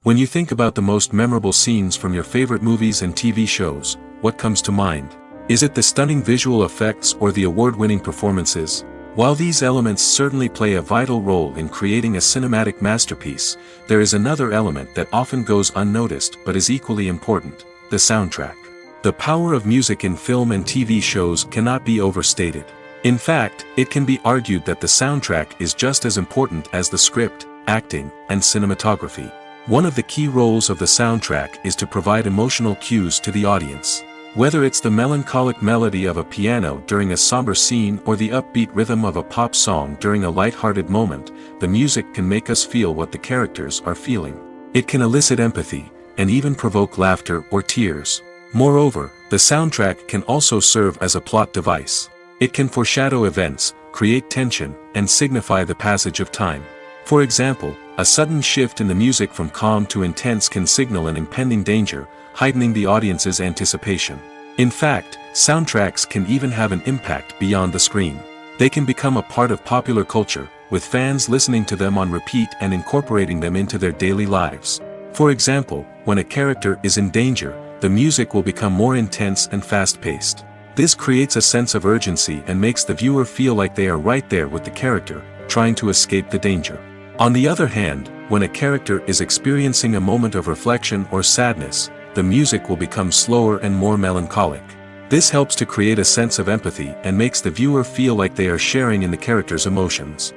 When you think about the most memorable scenes from your favorite movies and TV shows, what comes to mind? Is it the stunning visual effects or the award-winning performances? While these elements certainly play a vital role in creating a cinematic masterpiece, there is another element that often goes unnoticed but is equally important: the soundtrack. The power of music in film and TV shows cannot be overstated. In fact, it can be argued that the soundtrack is just as important as the script, acting, and cinematography. One of the key roles of the soundtrack is to provide emotional cues to the audience. Whether it's the melancholic melody of a piano during a somber scene or the upbeat rhythm of a pop song during a light-hearted moment, the music can make us feel what the characters are feeling. It can elicit empathy, and even provoke laughter or tears. Moreover, the soundtrack can also serve as a plot device. It can foreshadow events, create tension, and signify the passage of time. For example, a sudden shift in the music from calm to intense can signal an impending danger, heightening the audience's anticipation. In fact, soundtracks can even have an impact beyond the screen. They can become a part of popular culture, with fans listening to them on repeat and incorporating them into their daily lives. For example, when a character is in danger, the music will become more intense and fast-paced. This creates a sense of urgency and makes the viewer feel like they are right there with the character, trying to escape the danger. On the other hand, when a character is experiencing a moment of reflection or sadness, the music will become slower and more melancholic. This helps to create a sense of empathy and makes the viewer feel like they are sharing in the character's emotions.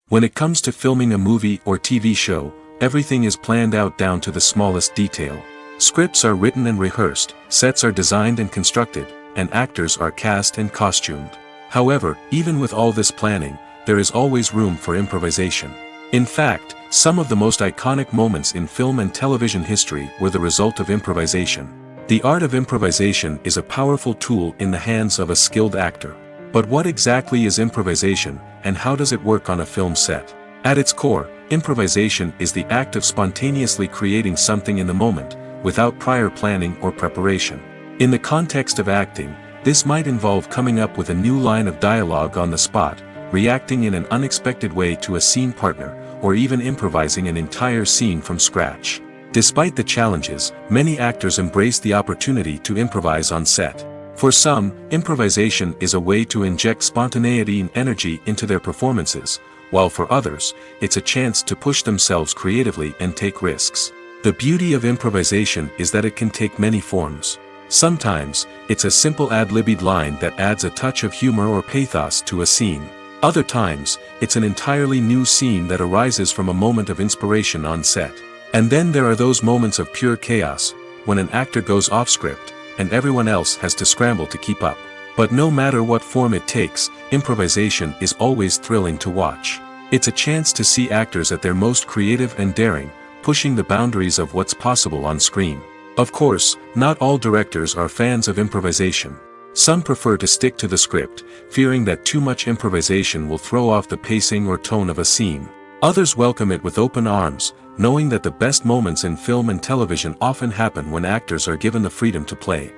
When it comes to filming a movie or TV show, everything is planned out down to the smallest detail. Scripts are written and rehearsed, sets are designed and constructed, and actors are cast and costumed. However, even with all this planning, there is always room for improvisation. In fact, some of the most iconic moments in film and television history were the result of improvisation. The art of improvisation is a powerful tool in the hands of a skilled actor. But what exactly is improvisation, and how does it work on a film set? At its core, improvisation is the act of spontaneously creating something in the moment, without prior planning or preparation. In the context of acting, this might involve coming up with a new line of dialogue on the spot, reacting in an unexpected way to a scene partner, or even improvising an entire scene from scratch. Despite the challenges, many actors embrace the opportunity to improvise on set. For some, improvisation is a way to inject spontaneity and energy into their performances, while for others, it's a chance to push themselves creatively and take risks. The beauty of improvisation is that it can take many forms. Sometimes, it's a simple ad-libbed line that adds a touch of humor or pathos to a scene. Other times, it's an entirely new scene that arises from a moment of inspiration on set. And then there are those moments of pure chaos, when an actor goes off script, and everyone else has to scramble to keep up. But no matter what form it takes, improvisation is always thrilling to watch. It's a chance to see actors at their most creative and daring, pushing the boundaries of what's possible on screen. Of course, not all directors are fans of improvisation. Some prefer to stick to the script, fearing that too much improvisation will throw off the pacing or tone of a scene. Others welcome it with open arms, knowing that the best moments in film and television often happen when actors are given the freedom to play.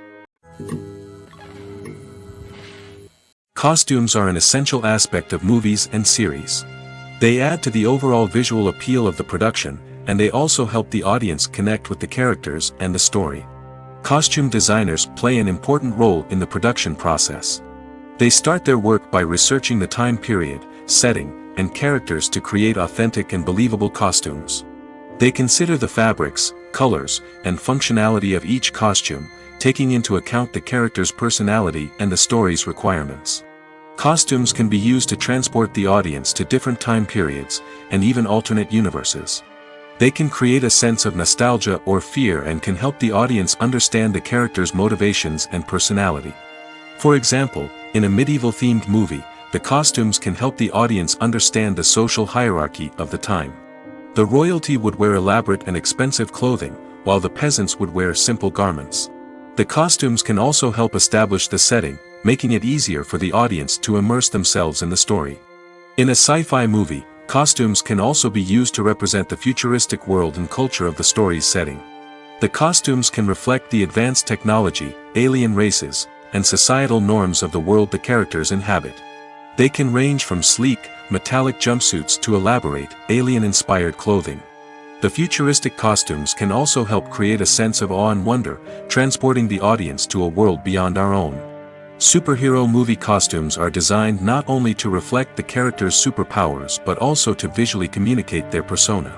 Costumes are an essential aspect of movies and series. They add to the overall visual appeal of the production, and they also help the audience connect with the characters and the story. Costume designers play an important role in the production process. They start their work by researching the time period, setting, and characters to create authentic and believable costumes. They consider the fabrics, colors, and functionality of each costume, taking into account the character's personality and the story's requirements. Costumes can be used to transport the audience to different time periods, and even alternate universes. They can create a sense of nostalgia or fear and can help the audience understand the character's motivations and personality. For example, in a medieval-themed movie, the costumes can help the audience understand the social hierarchy of the time. The royalty would wear elaborate and expensive clothing, while the peasants would wear simple garments. The costumes can also help establish the setting, making it easier for the audience to immerse themselves in the story. In a sci-fi movie, costumes can also be used to represent the futuristic world and culture of the story's setting. The costumes can reflect the advanced technology, alien races, and societal norms of the world the characters inhabit. They can range from sleek, metallic jumpsuits to elaborate, alien-inspired clothing. The futuristic costumes can also help create a sense of awe and wonder, transporting the audience to a world beyond our own. Superhero movie costumes are designed not only to reflect the character's superpowers but also to visually communicate their persona.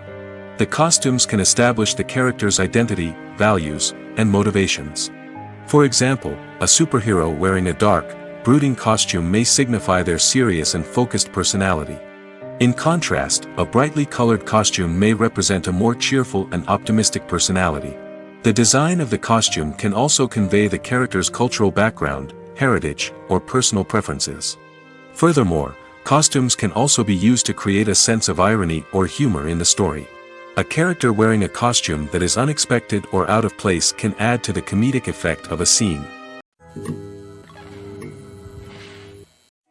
The costumes can establish the character's identity, values, and motivations. For example, a superhero wearing a dark, brooding costume may signify their serious and focused personality. In contrast, a brightly colored costume may represent a more cheerful and optimistic personality. The design of the costume can also convey the character's cultural background, heritage, or personal preferences. Furthermore, costumes can also be used to create a sense of irony or humor in the story. A character wearing a costume that is unexpected or out of place can add to the comedic effect of a scene.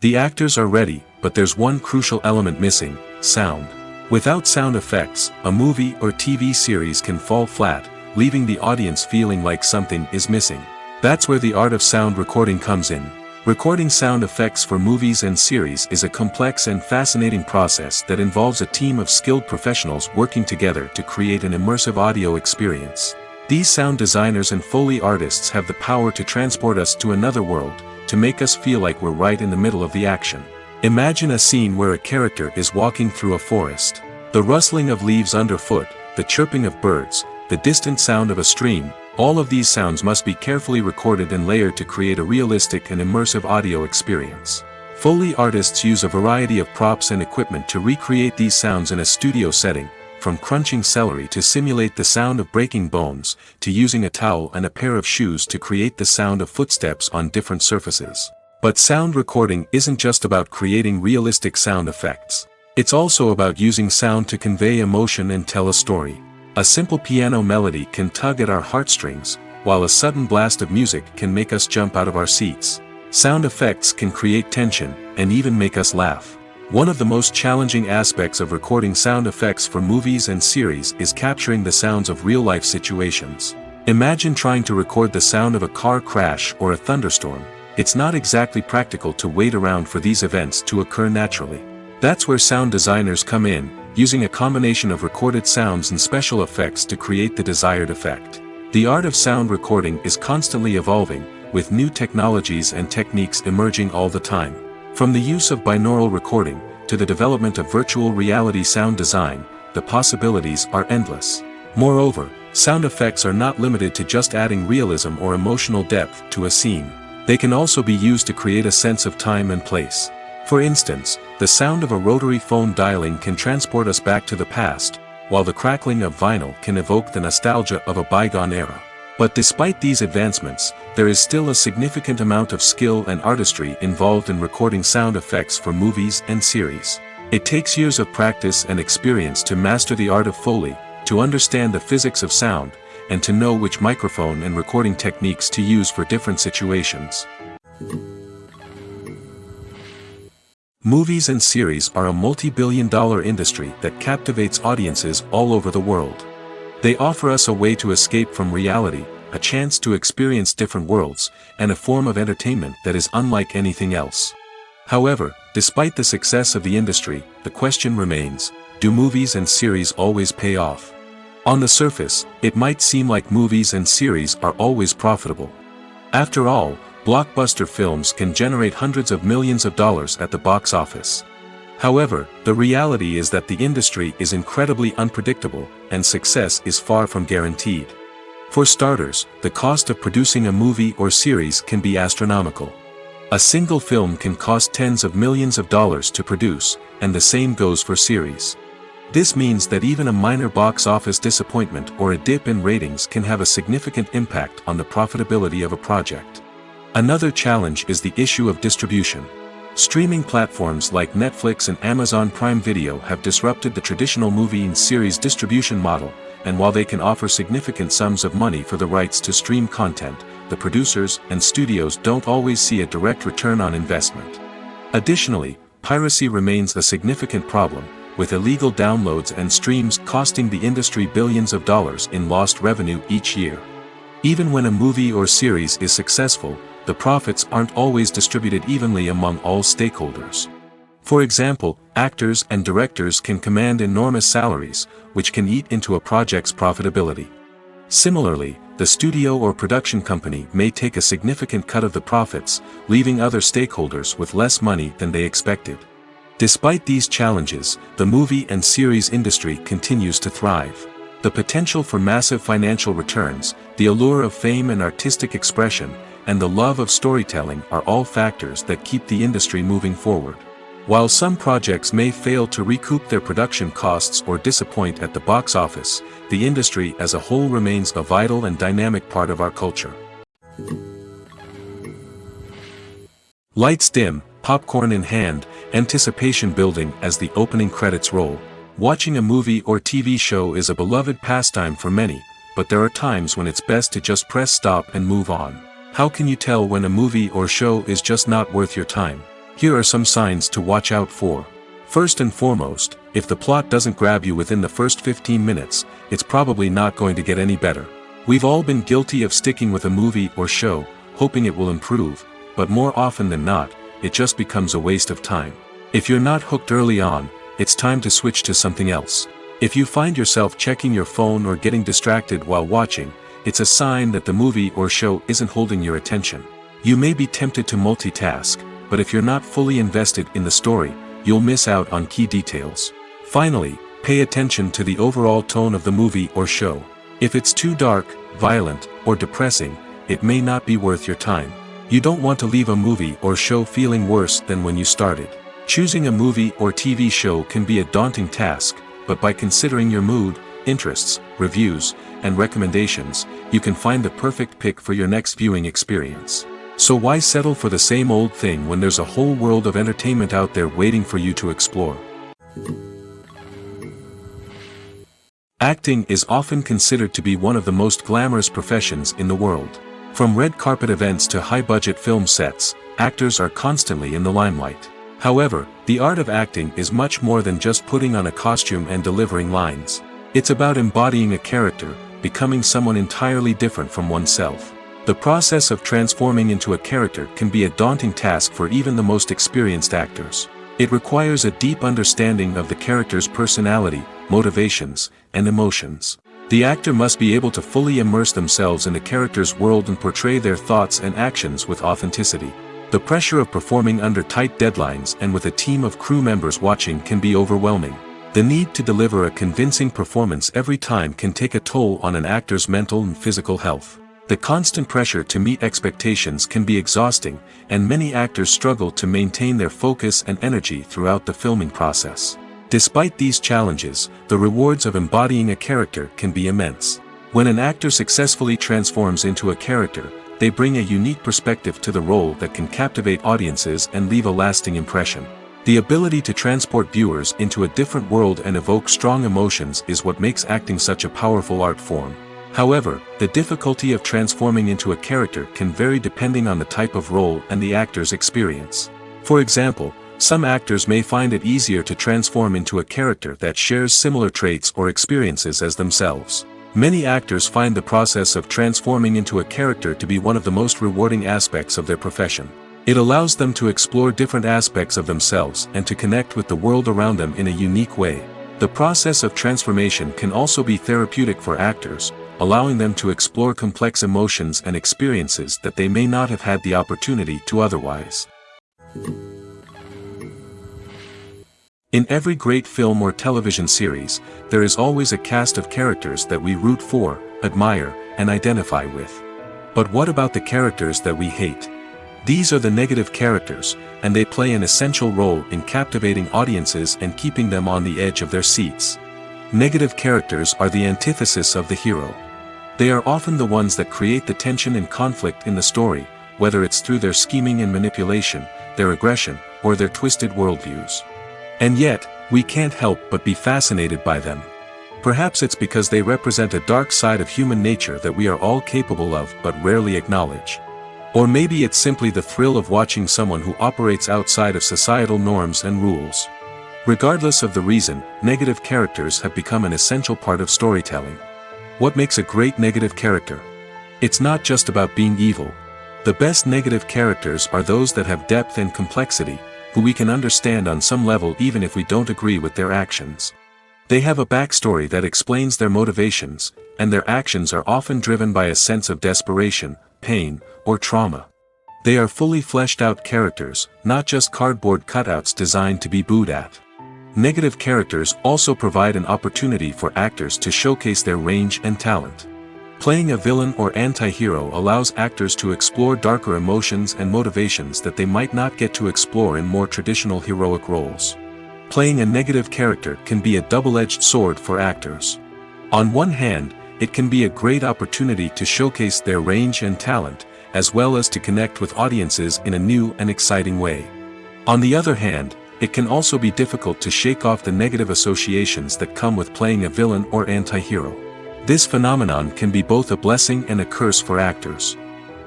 The actors are ready, but there's one crucial element missing: sound. Without sound effects, a movie or TV series can fall flat, leaving the audience feeling like something is missing. That's where the art of sound recording comes in. Recording sound effects for movies and series is a complex and fascinating process that involves a team of skilled professionals working together to create an immersive audio experience. These sound designers and Foley artists have the power to transport us to another world, to make us feel like we're right in the middle of the action. Imagine a scene where a character is walking through a forest. The rustling of leaves underfoot, the chirping of birds, the distant sound of a stream, all of these sounds must be carefully recorded and layered to create a realistic and immersive audio experience. Foley artists use a variety of props and equipment to recreate these sounds in a studio setting, from crunching celery to simulate the sound of breaking bones, to using a towel and a pair of shoes to create the sound of footsteps on different surfaces. But sound recording isn't just about creating realistic sound effects. It's also about using sound to convey emotion and tell a story. A simple piano melody can tug at our heartstrings, while a sudden blast of music can make us jump out of our seats. Sound effects can create tension, and even make us laugh. One of the most challenging aspects of recording sound effects for movies and series is capturing the sounds of real-life situations. Imagine trying to record the sound of a car crash or a thunderstorm. It's not exactly practical to wait around for these events to occur naturally. That's where sound designers come in, using a combination of recorded sounds and special effects to create the desired effect. The art of sound recording is constantly evolving, with new technologies and techniques emerging all the time. From the use of binaural recording, to the development of virtual reality sound design, the possibilities are endless. Moreover, sound effects are not limited to just adding realism or emotional depth to a scene. They can also be used to create a sense of time and place. For instance, the sound of a rotary phone dialing can transport us back to the past, while the crackling of vinyl can evoke the nostalgia of a bygone era. But despite these advancements, there is still a significant amount of skill and artistry involved in recording sound effects for movies and series. It takes years of practice and experience to master the art of Foley, to understand the physics of sound, and to know which microphone and recording techniques to use for different situations. Movies and series are a multi-billion-dollar industry that captivates audiences all over the world. They offer us a way to escape from reality, a chance to experience different worlds, and a form of entertainment that is unlike anything else. However, despite the success of the industry, the question remains: do movies and series always pay off? On the surface, it might seem like movies and series are always profitable. After all, blockbuster films can generate hundreds of millions of dollars at the box office. However, the reality is that the industry is incredibly unpredictable, and success is far from guaranteed. For starters, the cost of producing a movie or series can be astronomical. A single film can cost tens of millions of dollars to produce, and the same goes for series. This means that even a minor box office disappointment or a dip in ratings can have a significant impact on the profitability of a project. Another challenge is the issue of distribution. Streaming platforms like Netflix and Amazon Prime Video have disrupted the traditional movie and series distribution model, and while they can offer significant sums of money for the rights to stream content, the producers and studios don't always see a direct return on investment. Additionally, piracy remains a significant problem, with illegal downloads and streams costing the industry billions of dollars in lost revenue each year. Even when a movie or series is successful, the profits aren't always distributed evenly among all stakeholders. For example, actors and directors can command enormous salaries, which can eat into a project's profitability. Similarly, the studio or production company may take a significant cut of the profits, leaving other stakeholders with less money than they expected. Despite these challenges, the movie and series industry continues to thrive. The potential for massive financial returns, the allure of fame and artistic expression, and the love of storytelling are all factors that keep the industry moving forward. While some projects may fail to recoup their production costs or disappoint at the box office, the industry as a whole remains a vital and dynamic part of our culture. Lights dim, popcorn in hand, anticipation building as the opening credits roll. Watching a movie or TV show is a beloved pastime for many, but there are times when it's best to just press stop and move on. How can you tell when a movie or show is just not worth your time? Here are some signs to watch out for. First and foremost, if the plot doesn't grab you within the first 15 minutes, it's probably not going to get any better. We've all been guilty of sticking with a movie or show, hoping it will improve, but more often than not, it just becomes a waste of time. If you're not hooked early on, it's time to switch to something else. If you find yourself checking your phone or getting distracted while watching, it's a sign that the movie or show isn't holding your attention. You may be tempted to multitask, but if you're not fully invested in the story, you'll miss out on key details. Finally, pay attention to the overall tone of the movie or show. If it's too dark, violent, or depressing, it may not be worth your time. You don't want to leave a movie or show feeling worse than when you started. Choosing a movie or TV show can be a daunting task, but by considering your mood, interests, reviews, and recommendations, you can find the perfect pick for your next viewing experience. So why settle for the same old thing when there's a whole world of entertainment out there waiting for you to explore? Acting is often considered to be one of the most glamorous professions in the world. From red carpet events to high-budget film sets, actors are constantly in the limelight. However, the art of acting is much more than just putting on a costume and delivering lines. It's about embodying a character, becoming someone entirely different from oneself. The process of transforming into a character can be a daunting task for even the most experienced actors. It requires a deep understanding of the character's personality, motivations, and emotions. The actor must be able to fully immerse themselves in the character's world and portray their thoughts and actions with authenticity. The pressure of performing under tight deadlines and with a team of crew members watching can be overwhelming. The need to deliver a convincing performance every time can take a toll on an actor's mental and physical health. The constant pressure to meet expectations can be exhausting, and many actors struggle to maintain their focus and energy throughout the filming process. Despite these challenges, the rewards of embodying a character can be immense. When an actor successfully transforms into a character, they bring a unique perspective to the role that can captivate audiences and leave a lasting impression. The ability to transport viewers into a different world and evoke strong emotions is what makes acting such a powerful art form. However, the difficulty of transforming into a character can vary depending on the type of role and the actor's experience. For example, some actors may find it easier to transform into a character that shares similar traits or experiences as themselves. Many actors find the process of transforming into a character to be one of the most rewarding aspects of their profession. It allows them to explore different aspects of themselves and to connect with the world around them in a unique way. The process of transformation can also be therapeutic for actors, allowing them to explore complex emotions and experiences that they may not have had the opportunity to otherwise. In every great film or television series, there is always a cast of characters that we root for, admire, and identify with. But what about the characters that we hate? These are the negative characters, and they play an essential role in captivating audiences and keeping them on the edge of their seats. Negative characters are the antithesis of the hero. They are often the ones that create the tension and conflict in the story, whether it's through their scheming and manipulation, their aggression, or their twisted worldviews. And yet, we can't help but be fascinated by them. Perhaps it's because they represent a dark side of human nature that we are all capable of but rarely acknowledge. Or maybe it's simply the thrill of watching someone who operates outside of societal norms and rules. Regardless of the reason, negative characters have become an essential part of storytelling. What makes a great negative character? It's not just about being evil. The best negative characters are those that have depth and complexity, who we can understand on some level even if we don't agree with their actions. They have a backstory that explains their motivations, and their actions are often driven by a sense of desperation, pain, or trauma. They are fully fleshed out characters, not just cardboard cutouts designed to be booed at. Negative characters also provide an opportunity for actors to showcase their range and talent. Playing a villain or anti-hero allows actors to explore darker emotions and motivations that they might not get to explore in more traditional heroic roles. Playing a negative character can be a double-edged sword for actors. On one hand, it can be a great opportunity to showcase their range and talent, as well as to connect with audiences in a new and exciting way. On the other hand, it can also be difficult to shake off the negative associations that come with playing a villain or anti-hero. This phenomenon can be both a blessing and a curse for actors.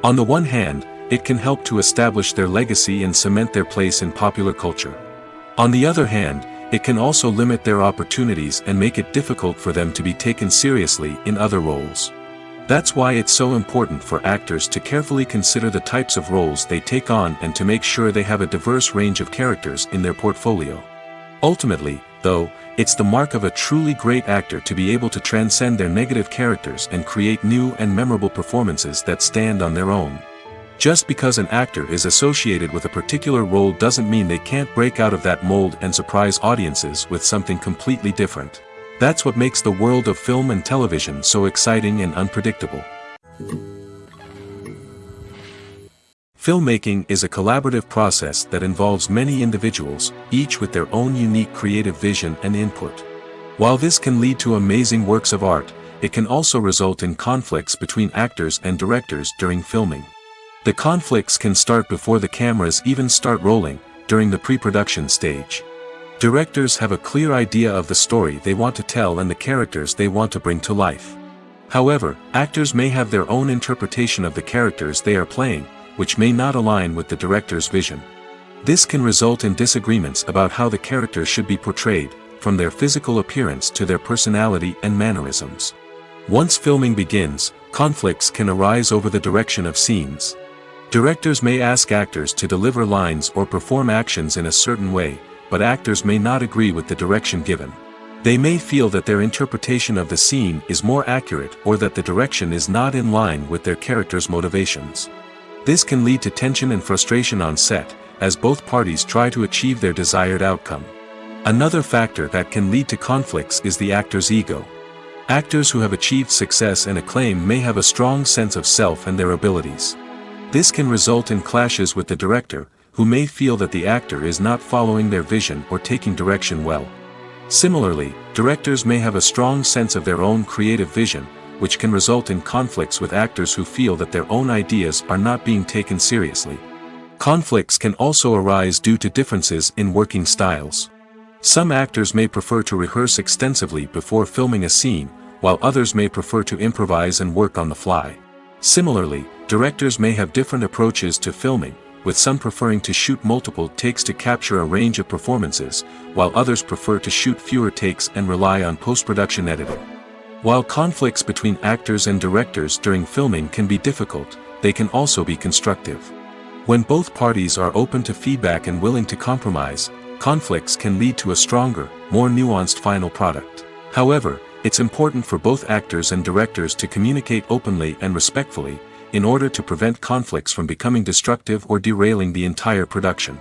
On the one hand, it can help to establish their legacy and cement their place in popular culture. On the other hand, it can also limit their opportunities and make it difficult for them to be taken seriously in other roles. That's why it's so important for actors to carefully consider the types of roles they take on and to make sure they have a diverse range of characters in their portfolio. Ultimately, though, it's the mark of a truly great actor to be able to transcend their negative characters and create new and memorable performances that stand on their own. Just because an actor is associated with a particular role doesn't mean they can't break out of that mold and surprise audiences with something completely different. That's what makes the world of film and television so exciting and unpredictable. Filmmaking is a collaborative process that involves many individuals, each with their own unique creative vision and input. While this can lead to amazing works of art, it can also result in conflicts between actors and directors during filming. The conflicts can start before the cameras even start rolling, during the pre-production stage. Directors have a clear idea of the story they want to tell and the characters they want to bring to life. However, actors may have their own interpretation of the characters they are playing, which may not align with the director's vision. This can result in disagreements about how the characters should be portrayed, from their physical appearance to their personality and mannerisms. Once filming begins, conflicts can arise over the direction of scenes. Directors may ask actors to deliver lines or perform actions in a certain way, but actors may not agree with the direction given. They may feel that their interpretation of the scene is more accurate or that the direction is not in line with their character's motivations. This can lead to tension and frustration on set, as both parties try to achieve their desired outcome. Another factor that can lead to conflicts is the actor's ego. Actors who have achieved success and acclaim may have a strong sense of self and their abilities. This can result in clashes with the director, who may feel that the actor is not following their vision or taking direction well. Similarly, directors may have a strong sense of their own creative vision, which can result in conflicts with actors who feel that their own ideas are not being taken seriously. Conflicts can also arise due to differences in working styles. Some actors may prefer to rehearse extensively before filming a scene, while others may prefer to improvise and work on the fly. Similarly, directors may have different approaches to filming, with some preferring to shoot multiple takes to capture a range of performances, while others prefer to shoot fewer takes and rely on post-production editing. While conflicts between actors and directors during filming can be difficult, they can also be constructive. When both parties are open to feedback and willing to compromise, conflicts can lead to a stronger, more nuanced final product. However, it's important for both actors and directors to communicate openly and respectfully, in order to prevent conflicts from becoming destructive or derailing the entire production.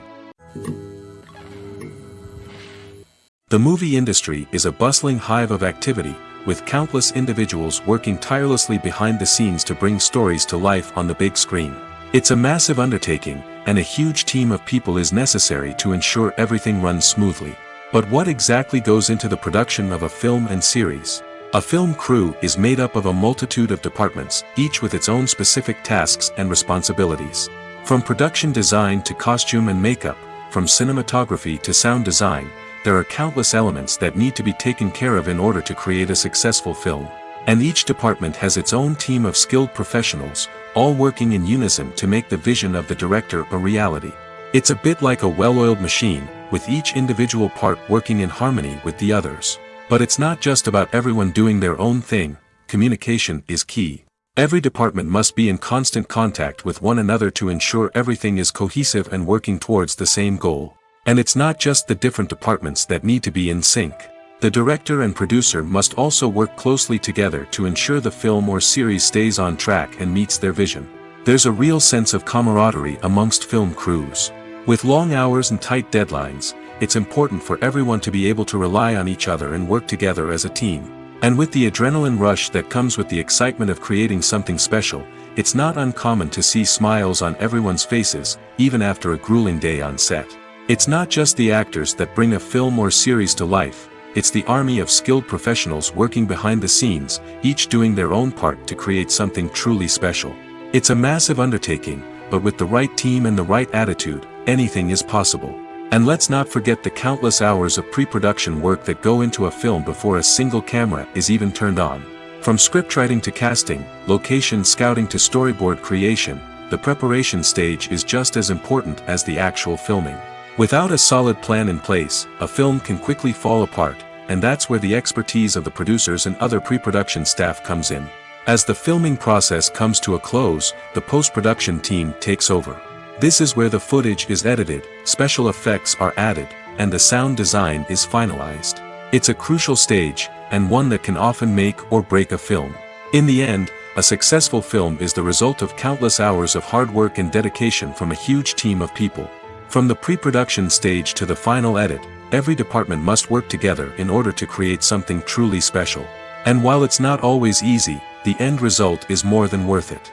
The movie industry is a bustling hive of activity, with countless individuals working tirelessly behind the scenes to bring stories to life on the big screen. It's a massive undertaking, and a huge team of people is necessary to ensure everything runs smoothly. But what exactly goes into the production of a film and series? A film crew is made up of a multitude of departments, each with its own specific tasks and responsibilities. From production design to costume and makeup, from cinematography to sound design, there are countless elements that need to be taken care of in order to create a successful film. And each department has its own team of skilled professionals, all working in unison to make the vision of the director a reality. It's a bit like a well-oiled machine, with each individual part working in harmony with the others. But it's not just about everyone doing their own thing. Communication is key. Every department must be in constant contact with one another to ensure everything is cohesive and working towards the same goal. And it's not just the different departments that need to be in sync. The director and producer must also work closely together to ensure the film or series stays on track and meets their vision. There's a real sense of camaraderie amongst film crews. With long hours and tight deadlines, it's important for everyone to be able to rely on each other and work together as a team. And with the adrenaline rush that comes with the excitement of creating something special, it's not uncommon to see smiles on everyone's faces, even after a grueling day on set. It's not just the actors that bring a film or series to life, it's the army of skilled professionals working behind the scenes, each doing their own part to create something truly special. It's a massive undertaking, but with the right team and the right attitude, anything is possible. And let's not forget the countless hours of pre-production work that go into a film before a single camera is even turned on. From scriptwriting to casting, location scouting to storyboard creation, the preparation stage is just as important as the actual filming. Without a solid plan in place, a film can quickly fall apart, and that's where the expertise of the producers and other pre-production staff comes in. As the filming process comes to a close, the post-production team takes over. This is where the footage is edited, special effects are added, and the sound design is finalized. It's a crucial stage, and one that can often make or break a film. In the end, a successful film is the result of countless hours of hard work and dedication from a huge team of people. From the pre-production stage to the final edit, every department must work together in order to create something truly special. And while it's not always easy, the end result is more than worth it.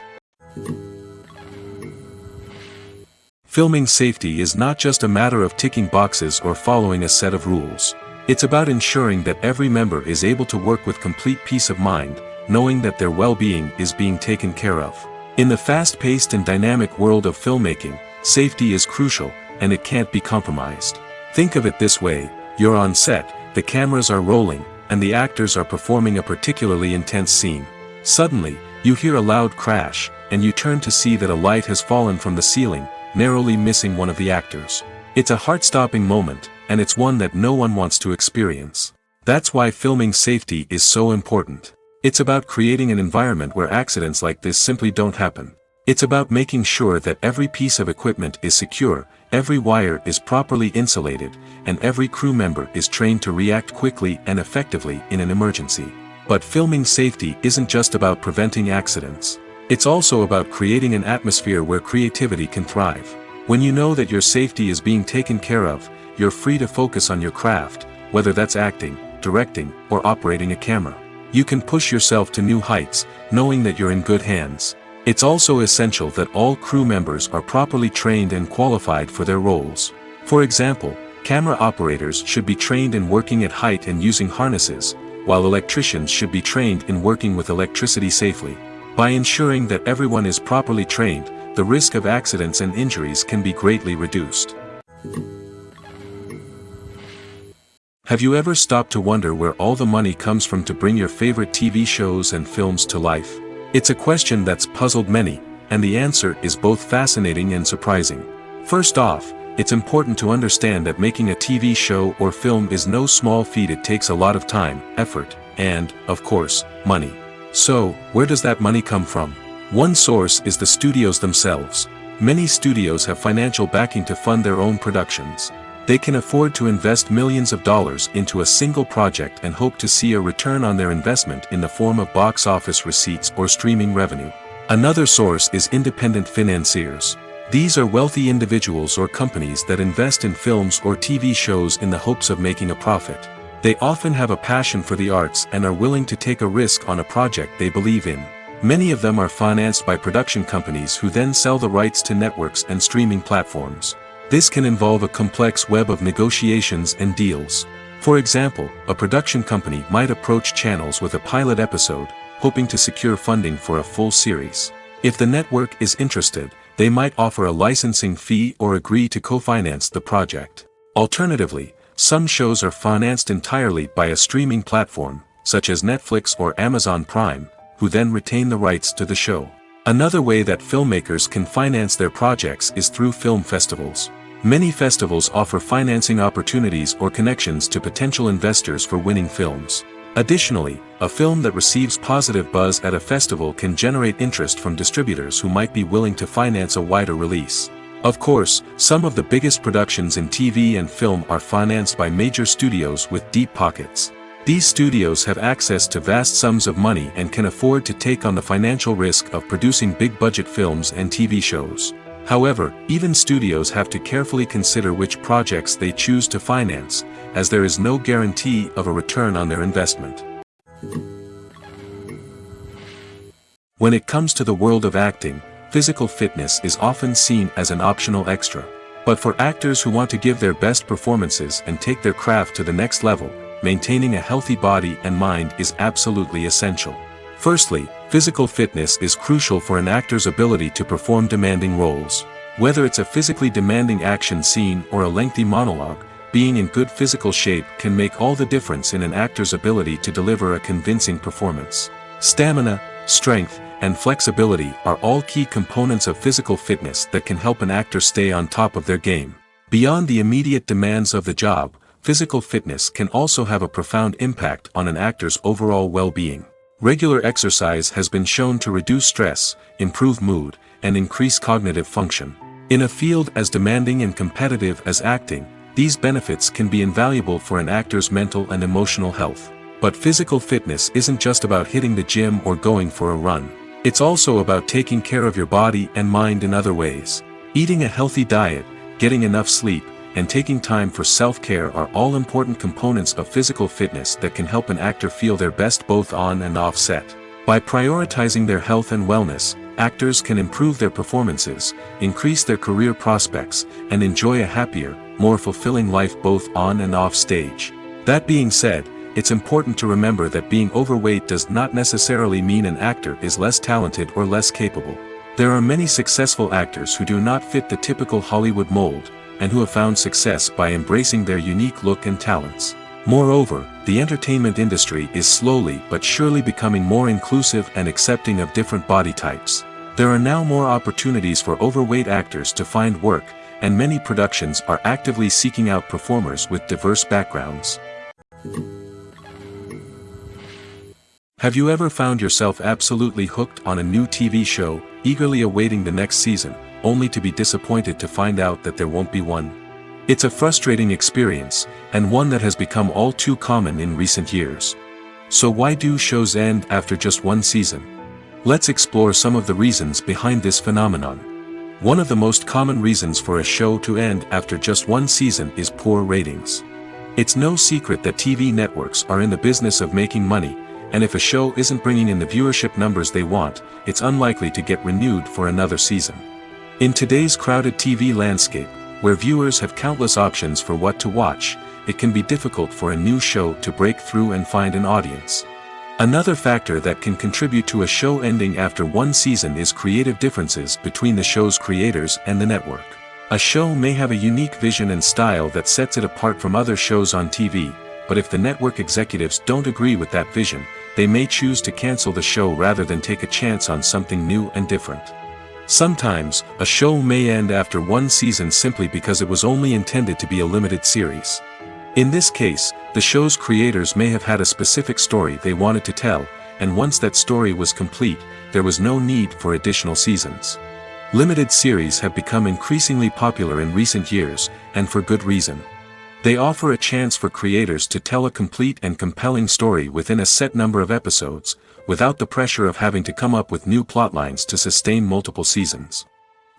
Filming safety is not just a matter of ticking boxes or following a set of rules. It's about ensuring that every member is able to work with complete peace of mind, knowing that their well-being is being taken care of. In the fast-paced and dynamic world of filmmaking, safety is crucial, and it can't be compromised. Think of it this way: you're on set, the cameras are rolling, and the actors are performing a particularly intense scene. Suddenly, you hear a loud crash, and you turn to see that a light has fallen from the ceiling, narrowly missing one of the actors. It's a heart-stopping moment, and it's one that no one wants to experience. That's why filming safety is so important. It's about creating an environment where accidents like this simply don't happen. It's about making sure that every piece of equipment is secure, every wire is properly insulated, and every crew member is trained to react quickly and effectively in an emergency. But filming safety isn't just about preventing accidents. It's also about creating an atmosphere where creativity can thrive. When you know that your safety is being taken care of, you're free to focus on your craft, whether that's acting, directing, or operating a camera. You can push yourself to new heights, knowing that you're in good hands. It's also essential that all crew members are properly trained and qualified for their roles. For example, camera operators should be trained in working at height and using harnesses, while electricians should be trained in working with electricity safely. By ensuring that everyone is properly trained, the risk of accidents and injuries can be greatly reduced. Have you ever stopped to wonder where all the money comes from to bring your favorite TV shows and films to life? It's a question that's puzzled many, and the answer is both fascinating and surprising. First off, it's important to understand that making a TV show or film is no small feat. It takes a lot of time, effort, and, of course, money. So, where does that money come from? One source is the studios themselves. Many studios have financial backing to fund their own productions. They can afford to invest millions of dollars into a single project and hope to see a return on their investment in the form of box office receipts or streaming revenue. Another source is independent financiers. These are wealthy individuals or companies that invest in films or TV shows in the hopes of making a profit. They often have a passion for the arts and are willing to take a risk on a project they believe in. Many of them are financed by production companies who then sell the rights to networks and streaming platforms. This can involve a complex web of negotiations and deals. For example, a production company might approach channels with a pilot episode, hoping to secure funding for a full series. If the network is interested, they might offer a licensing fee or agree to co-finance the project. Alternatively, some shows are financed entirely by a streaming platform, such as Netflix or Amazon Prime, who then retain the rights to the show. Another way that filmmakers can finance their projects is through film festivals. Many festivals offer financing opportunities or connections to potential investors for winning films. Additionally, a film that receives positive buzz at a festival can generate interest from distributors who might be willing to finance a wider release. Of course, some of the biggest productions in TV and film are financed by major studios with deep pockets. These studios have access to vast sums of money and can afford to take on the financial risk of producing big-budget films and TV shows. However, even studios have to carefully consider which projects they choose to finance, as there is no guarantee of a return on their investment. When it comes to the world of acting, physical fitness is often seen as an optional extra. But for actors who want to give their best performances and take their craft to the next level, maintaining a healthy body and mind is absolutely essential. Firstly, physical fitness is crucial for an actor's ability to perform demanding roles. Whether it's a physically demanding action scene or a lengthy monologue, being in good physical shape can make all the difference in an actor's ability to deliver a convincing performance. Stamina, strength, and flexibility are all key components of physical fitness that can help an actor stay on top of their game. Beyond the immediate demands of the job, physical fitness can also have a profound impact on an actor's overall well-being. Regular exercise has been shown to reduce stress, improve mood, and increase cognitive function. In a field as demanding and competitive as acting, these benefits can be invaluable for an actor's mental and emotional health. But physical fitness isn't just about hitting the gym or going for a run. It's also about taking care of your body and mind in other ways. Eating a healthy diet, getting enough sleep, and taking time for self-care are all important components of physical fitness that can help an actor feel their best both on and off set. By prioritizing their health and wellness, actors can improve their performances, increase their career prospects, and enjoy a happier, more fulfilling life both on and off stage. That being said, it's important to remember that being overweight does not necessarily mean an actor is less talented or less capable. There are many successful actors who do not fit the typical Hollywood mold, and who have found success by embracing their unique look and talents. Moreover, the entertainment industry is slowly but surely becoming more inclusive and accepting of different body types. There are now more opportunities for overweight actors to find work, and many productions are actively seeking out performers with diverse backgrounds. Have you ever found yourself absolutely hooked on a new TV show, eagerly awaiting the next season, only to be disappointed to find out that there won't be one? It's a frustrating experience, and one that has become all too common in recent years. So why do shows end after just one season? Let's explore some of the reasons behind this phenomenon. One of the most common reasons for a show to end after just one season is poor ratings. It's no secret that TV networks are in the business of making money, and if a show isn't bringing in the viewership numbers they want, it's unlikely to get renewed for another season. In today's crowded TV landscape, where viewers have countless options for what to watch, it can be difficult for a new show to break through and find an audience. Another factor that can contribute to a show ending after one season is creative differences between the show's creators and the network. A show may have a unique vision and style that sets it apart from other shows on TV, but if the network executives don't agree with that vision, they may choose to cancel the show rather than take a chance on something new and different. Sometimes, a show may end after one season simply because it was only intended to be a limited series. In this case, the show's creators may have had a specific story they wanted to tell, and once that story was complete, there was no need for additional seasons. Limited series have become increasingly popular in recent years, and for good reason. They offer a chance for creators to tell a complete and compelling story within a set number of episodes, without the pressure of having to come up with new plotlines to sustain multiple seasons.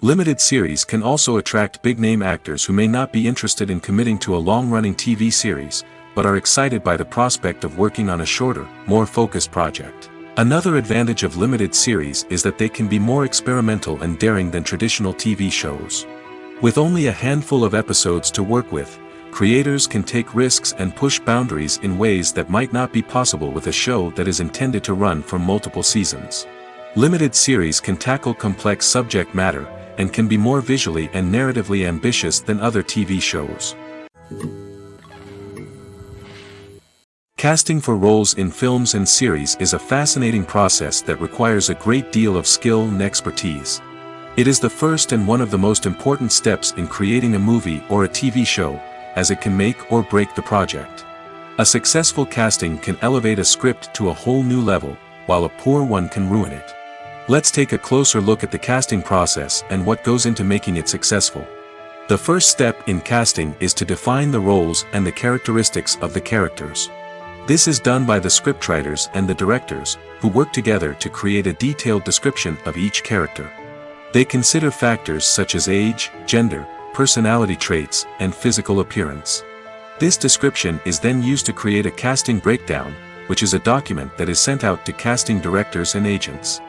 Limited series can also attract big-name actors who may not be interested in committing to a long-running TV series, but are excited by the prospect of working on a shorter, more focused project. Another advantage of limited series is that they can be more experimental and daring than traditional TV shows. With only a handful of episodes to work with, creators can take risks and push boundaries in ways that might not be possible with a show that is intended to run for multiple seasons. Limited series can tackle complex subject matter, and can be more visually and narratively ambitious than other TV shows. Casting for roles in films and series is a fascinating process that requires a great deal of skill and expertise. It is the first and one of the most important steps in creating a movie or a TV show, as it can make or break the project. A successful casting can elevate a script to a whole new level, while a poor one can ruin it. Let's take a closer look at the casting process and what goes into making it successful. The first step in casting is to define the roles and the characteristics of the characters. This is done by the scriptwriters and the directors, who work together to create a detailed description of each character. They consider factors such as age, gender, personality traits, and physical appearance. This description is then used to create a casting breakdown, which is a document that is sent out to casting directors and agents.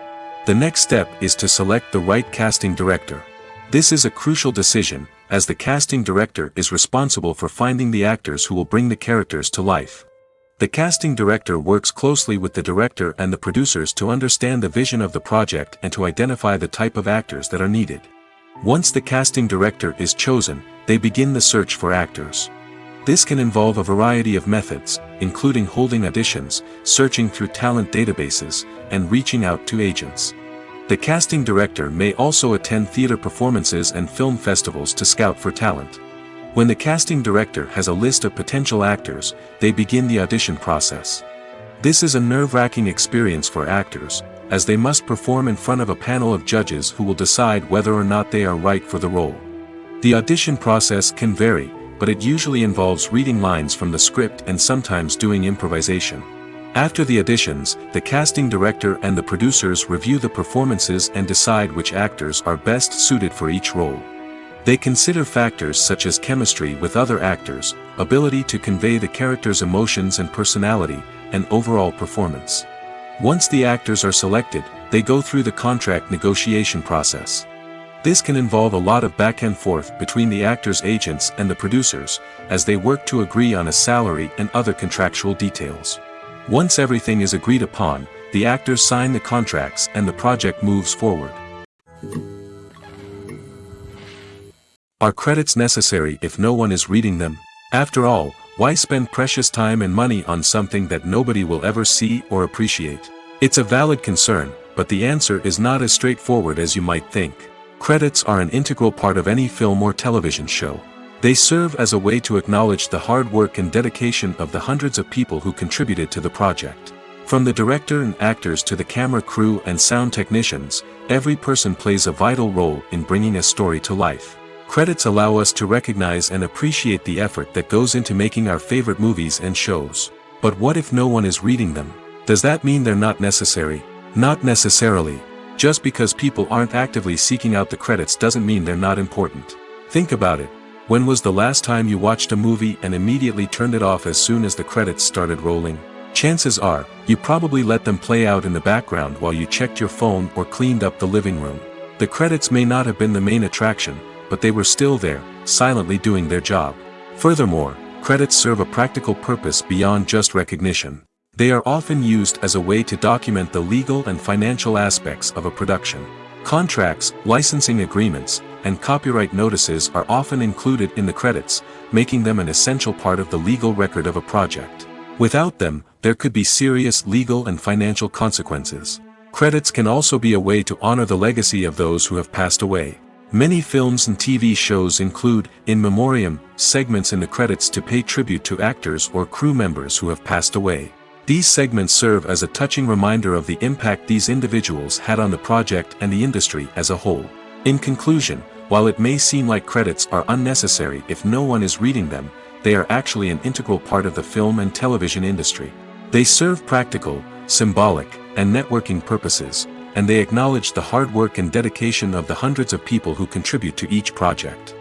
The next step is to select the right casting director. This is a crucial decision, as the casting director is responsible for finding the actors who will bring the characters to life. The casting director works closely with the director and the producers to understand the vision of the project and to identify the type of actors that are needed. Once the casting director is chosen, they begin the search for actors. This can involve a variety of methods, including holding auditions, searching through talent databases, and reaching out to agents. The casting director may also attend theater performances and film festivals to scout for talent. When the casting director has a list of potential actors, they begin the audition process. This is a nerve-wracking experience for actors, as they must perform in front of a panel of judges who will decide whether or not they are right for the role. The audition process can vary, but it usually involves reading lines from the script and sometimes doing improvisation. After the auditions, the casting director and the producers review the performances and decide which actors are best suited for each role. They consider factors such as chemistry with other actors, ability to convey the character's emotions and personality, and overall performance. Once the actors are selected, they go through the contract negotiation process. This can involve a lot of back and forth between the actors' agents and the producers, as they work to agree on a salary and other contractual details. Once everything is agreed upon, the actors sign the contracts and the project moves forward. Are credits necessary if no one is reading them? After all, why spend precious time and money on something that nobody will ever see or appreciate? It's a valid concern, but the answer is not as straightforward as you might think. Credits are an integral part of any film or television show. They serve as a way to acknowledge the hard work and dedication of the hundreds of people who contributed to the project. From the director and actors to the camera crew and sound technicians, every person plays a vital role in bringing a story to life. Credits allow us to recognize and appreciate the effort that goes into making our favorite movies and shows. But what if no one is reading them? Does that mean they're not necessary? Not necessarily. Just because people aren't actively seeking out the credits doesn't mean they're not important. Think about it. When was the last time you watched a movie and immediately turned it off as soon as the credits started rolling? Chances are, you probably let them play out in the background while you checked your phone or cleaned up the living room. The credits may not have been the main attraction, but they were still there, silently doing their job. Furthermore, credits serve a practical purpose beyond just recognition. They are often used as a way to document the legal and financial aspects of a production. Contracts, licensing agreements, and copyright notices are often included in the credits, making them an essential part of the legal record of a project. Without them, there could be serious legal and financial consequences. Credits can also be a way to honor the legacy of those who have passed away. Many films and TV shows include, in memoriam, segments in the credits to pay tribute to actors or crew members who have passed away. These segments serve as a touching reminder of the impact these individuals had on the project and the industry as a whole. In conclusion, while it may seem like credits are unnecessary if no one is reading them, they are actually an integral part of the film and television industry. They serve practical, symbolic, and networking purposes, and they acknowledge the hard work and dedication of the hundreds of people who contribute to each project.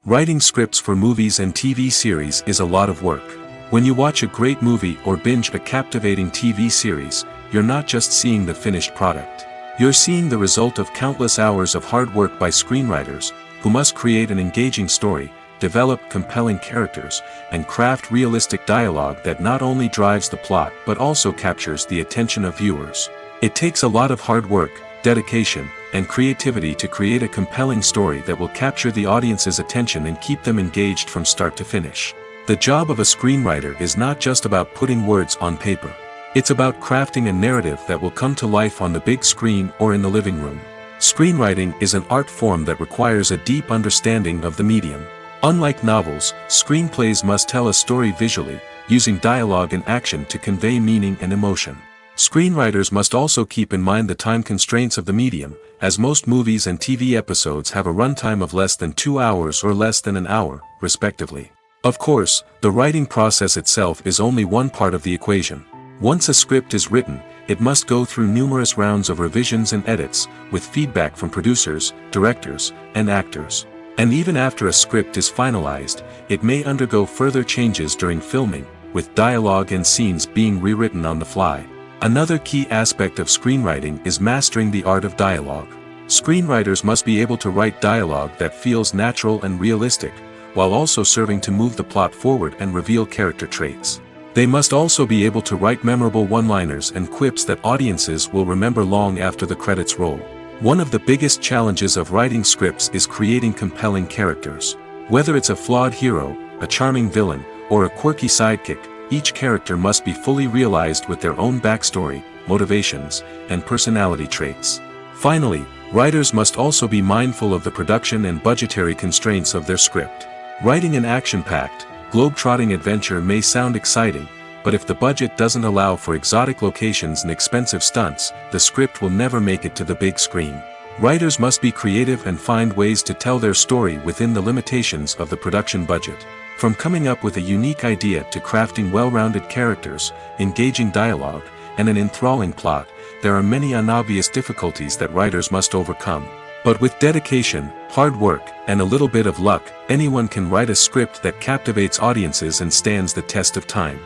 Writing scripts for movies and TV series is a lot of work. When you watch a great movie or binge a captivating TV series, you're not just seeing the finished product. You're seeing the result of countless hours of hard work by screenwriters, who must create an engaging story, develop compelling characters, and craft realistic dialogue that not only drives the plot but also captures the attention of viewers. It takes a lot of hard work, dedication, and creativity to create a compelling story that will capture the audience's attention and keep them engaged from start to finish. The job of a screenwriter is not just about putting words on paper. It's about crafting a narrative that will come to life on the big screen or in the living room. Screenwriting is an art form that requires a deep understanding of the medium. Unlike novels, screenplays must tell a story visually, using dialogue and action to convey meaning and emotion. Screenwriters must also keep in mind the time constraints of the medium, as most movies and TV episodes have a runtime of less than 2 hours or less than an hour, respectively. Of course, the writing process itself is only one part of the equation. Once a script is written, it must go through numerous rounds of revisions and edits, with feedback from producers, directors, and actors. And even after a script is finalized, it may undergo further changes during filming, with dialogue and scenes being rewritten on the fly. Another key aspect of screenwriting is mastering the art of dialogue. Screenwriters must be able to write dialogue that feels natural and realistic, while also serving to move the plot forward and reveal character traits. They must also be able to write memorable one-liners and quips that audiences will remember long after the credits roll. One of the biggest challenges of writing scripts is creating compelling characters. Whether it's a flawed hero, a charming villain, or a quirky sidekick, each character must be fully realized with their own backstory, motivations, and personality traits. Finally, writers must also be mindful of the production and budgetary constraints of their script. Writing an action-packed, globe-trotting adventure may sound exciting, but if the budget doesn't allow for exotic locations and expensive stunts, the script will never make it to the big screen. Writers must be creative and find ways to tell their story within the limitations of the production budget. From coming up with a unique idea to crafting well-rounded characters, engaging dialogue, and an enthralling plot, there are many unobvious difficulties that writers must overcome. But with dedication, hard work, and a little bit of luck, anyone can write a script that captivates audiences and stands the test of time.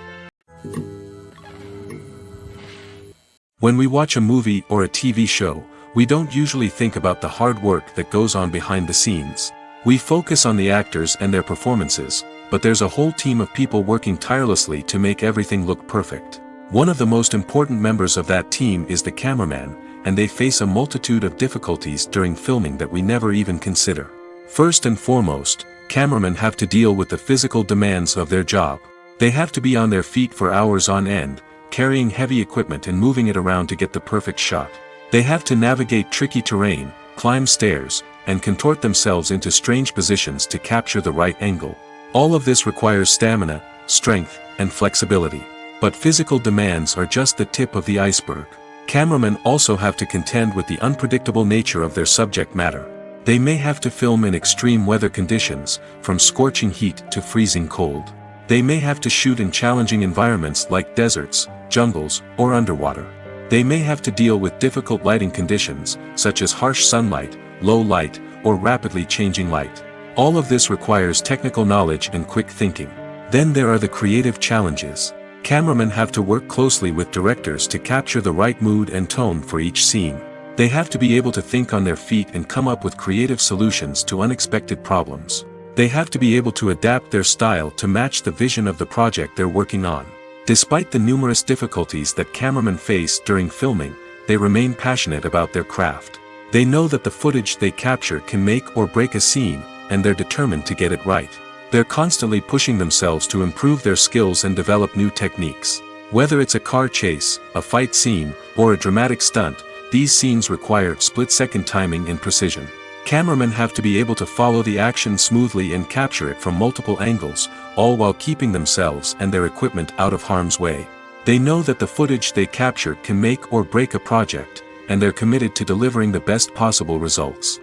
When we watch a movie or a TV show, we don't usually think about the hard work that goes on behind the scenes. We focus on the actors and their performances, but there's a whole team of people working tirelessly to make everything look perfect. One of the most important members of that team is the cameraman, and they face a multitude of difficulties during filming that we never even consider. First and foremost, cameramen have to deal with the physical demands of their job. They have to be on their feet for hours on end, carrying heavy equipment and moving it around to get the perfect shot. They have to navigate tricky terrain, climb stairs, and contort themselves into strange positions to capture the right angle. All of this requires stamina, strength, and flexibility. But physical demands are just the tip of the iceberg. Cameramen also have to contend with the unpredictable nature of their subject matter. They may have to film in extreme weather conditions, from scorching heat to freezing cold. They may have to shoot in challenging environments like deserts, jungles, or underwater. They may have to deal with difficult lighting conditions, such as harsh sunlight, low light, or rapidly changing light. All of this requires technical knowledge and quick thinking. Then there are the creative challenges. Cameramen have to work closely with directors to capture the right mood and tone for each scene. They have to be able to think on their feet and come up with creative solutions to unexpected problems. They have to be able to adapt their style to match the vision of the project they're working on. Despite the numerous difficulties that cameramen face during filming, they remain passionate about their craft. They know that the footage they capture can make or break a scene, and they're determined to get it right. They're constantly pushing themselves to improve their skills and develop new techniques. Whether it's a car chase, a fight scene, or a dramatic stunt, these scenes require split-second timing and precision. Cameramen have to be able to follow the action smoothly and capture it from multiple angles, all while keeping themselves and their equipment out of harm's way. They know that the footage they capture can make or break a project, and they're committed to delivering the best possible results.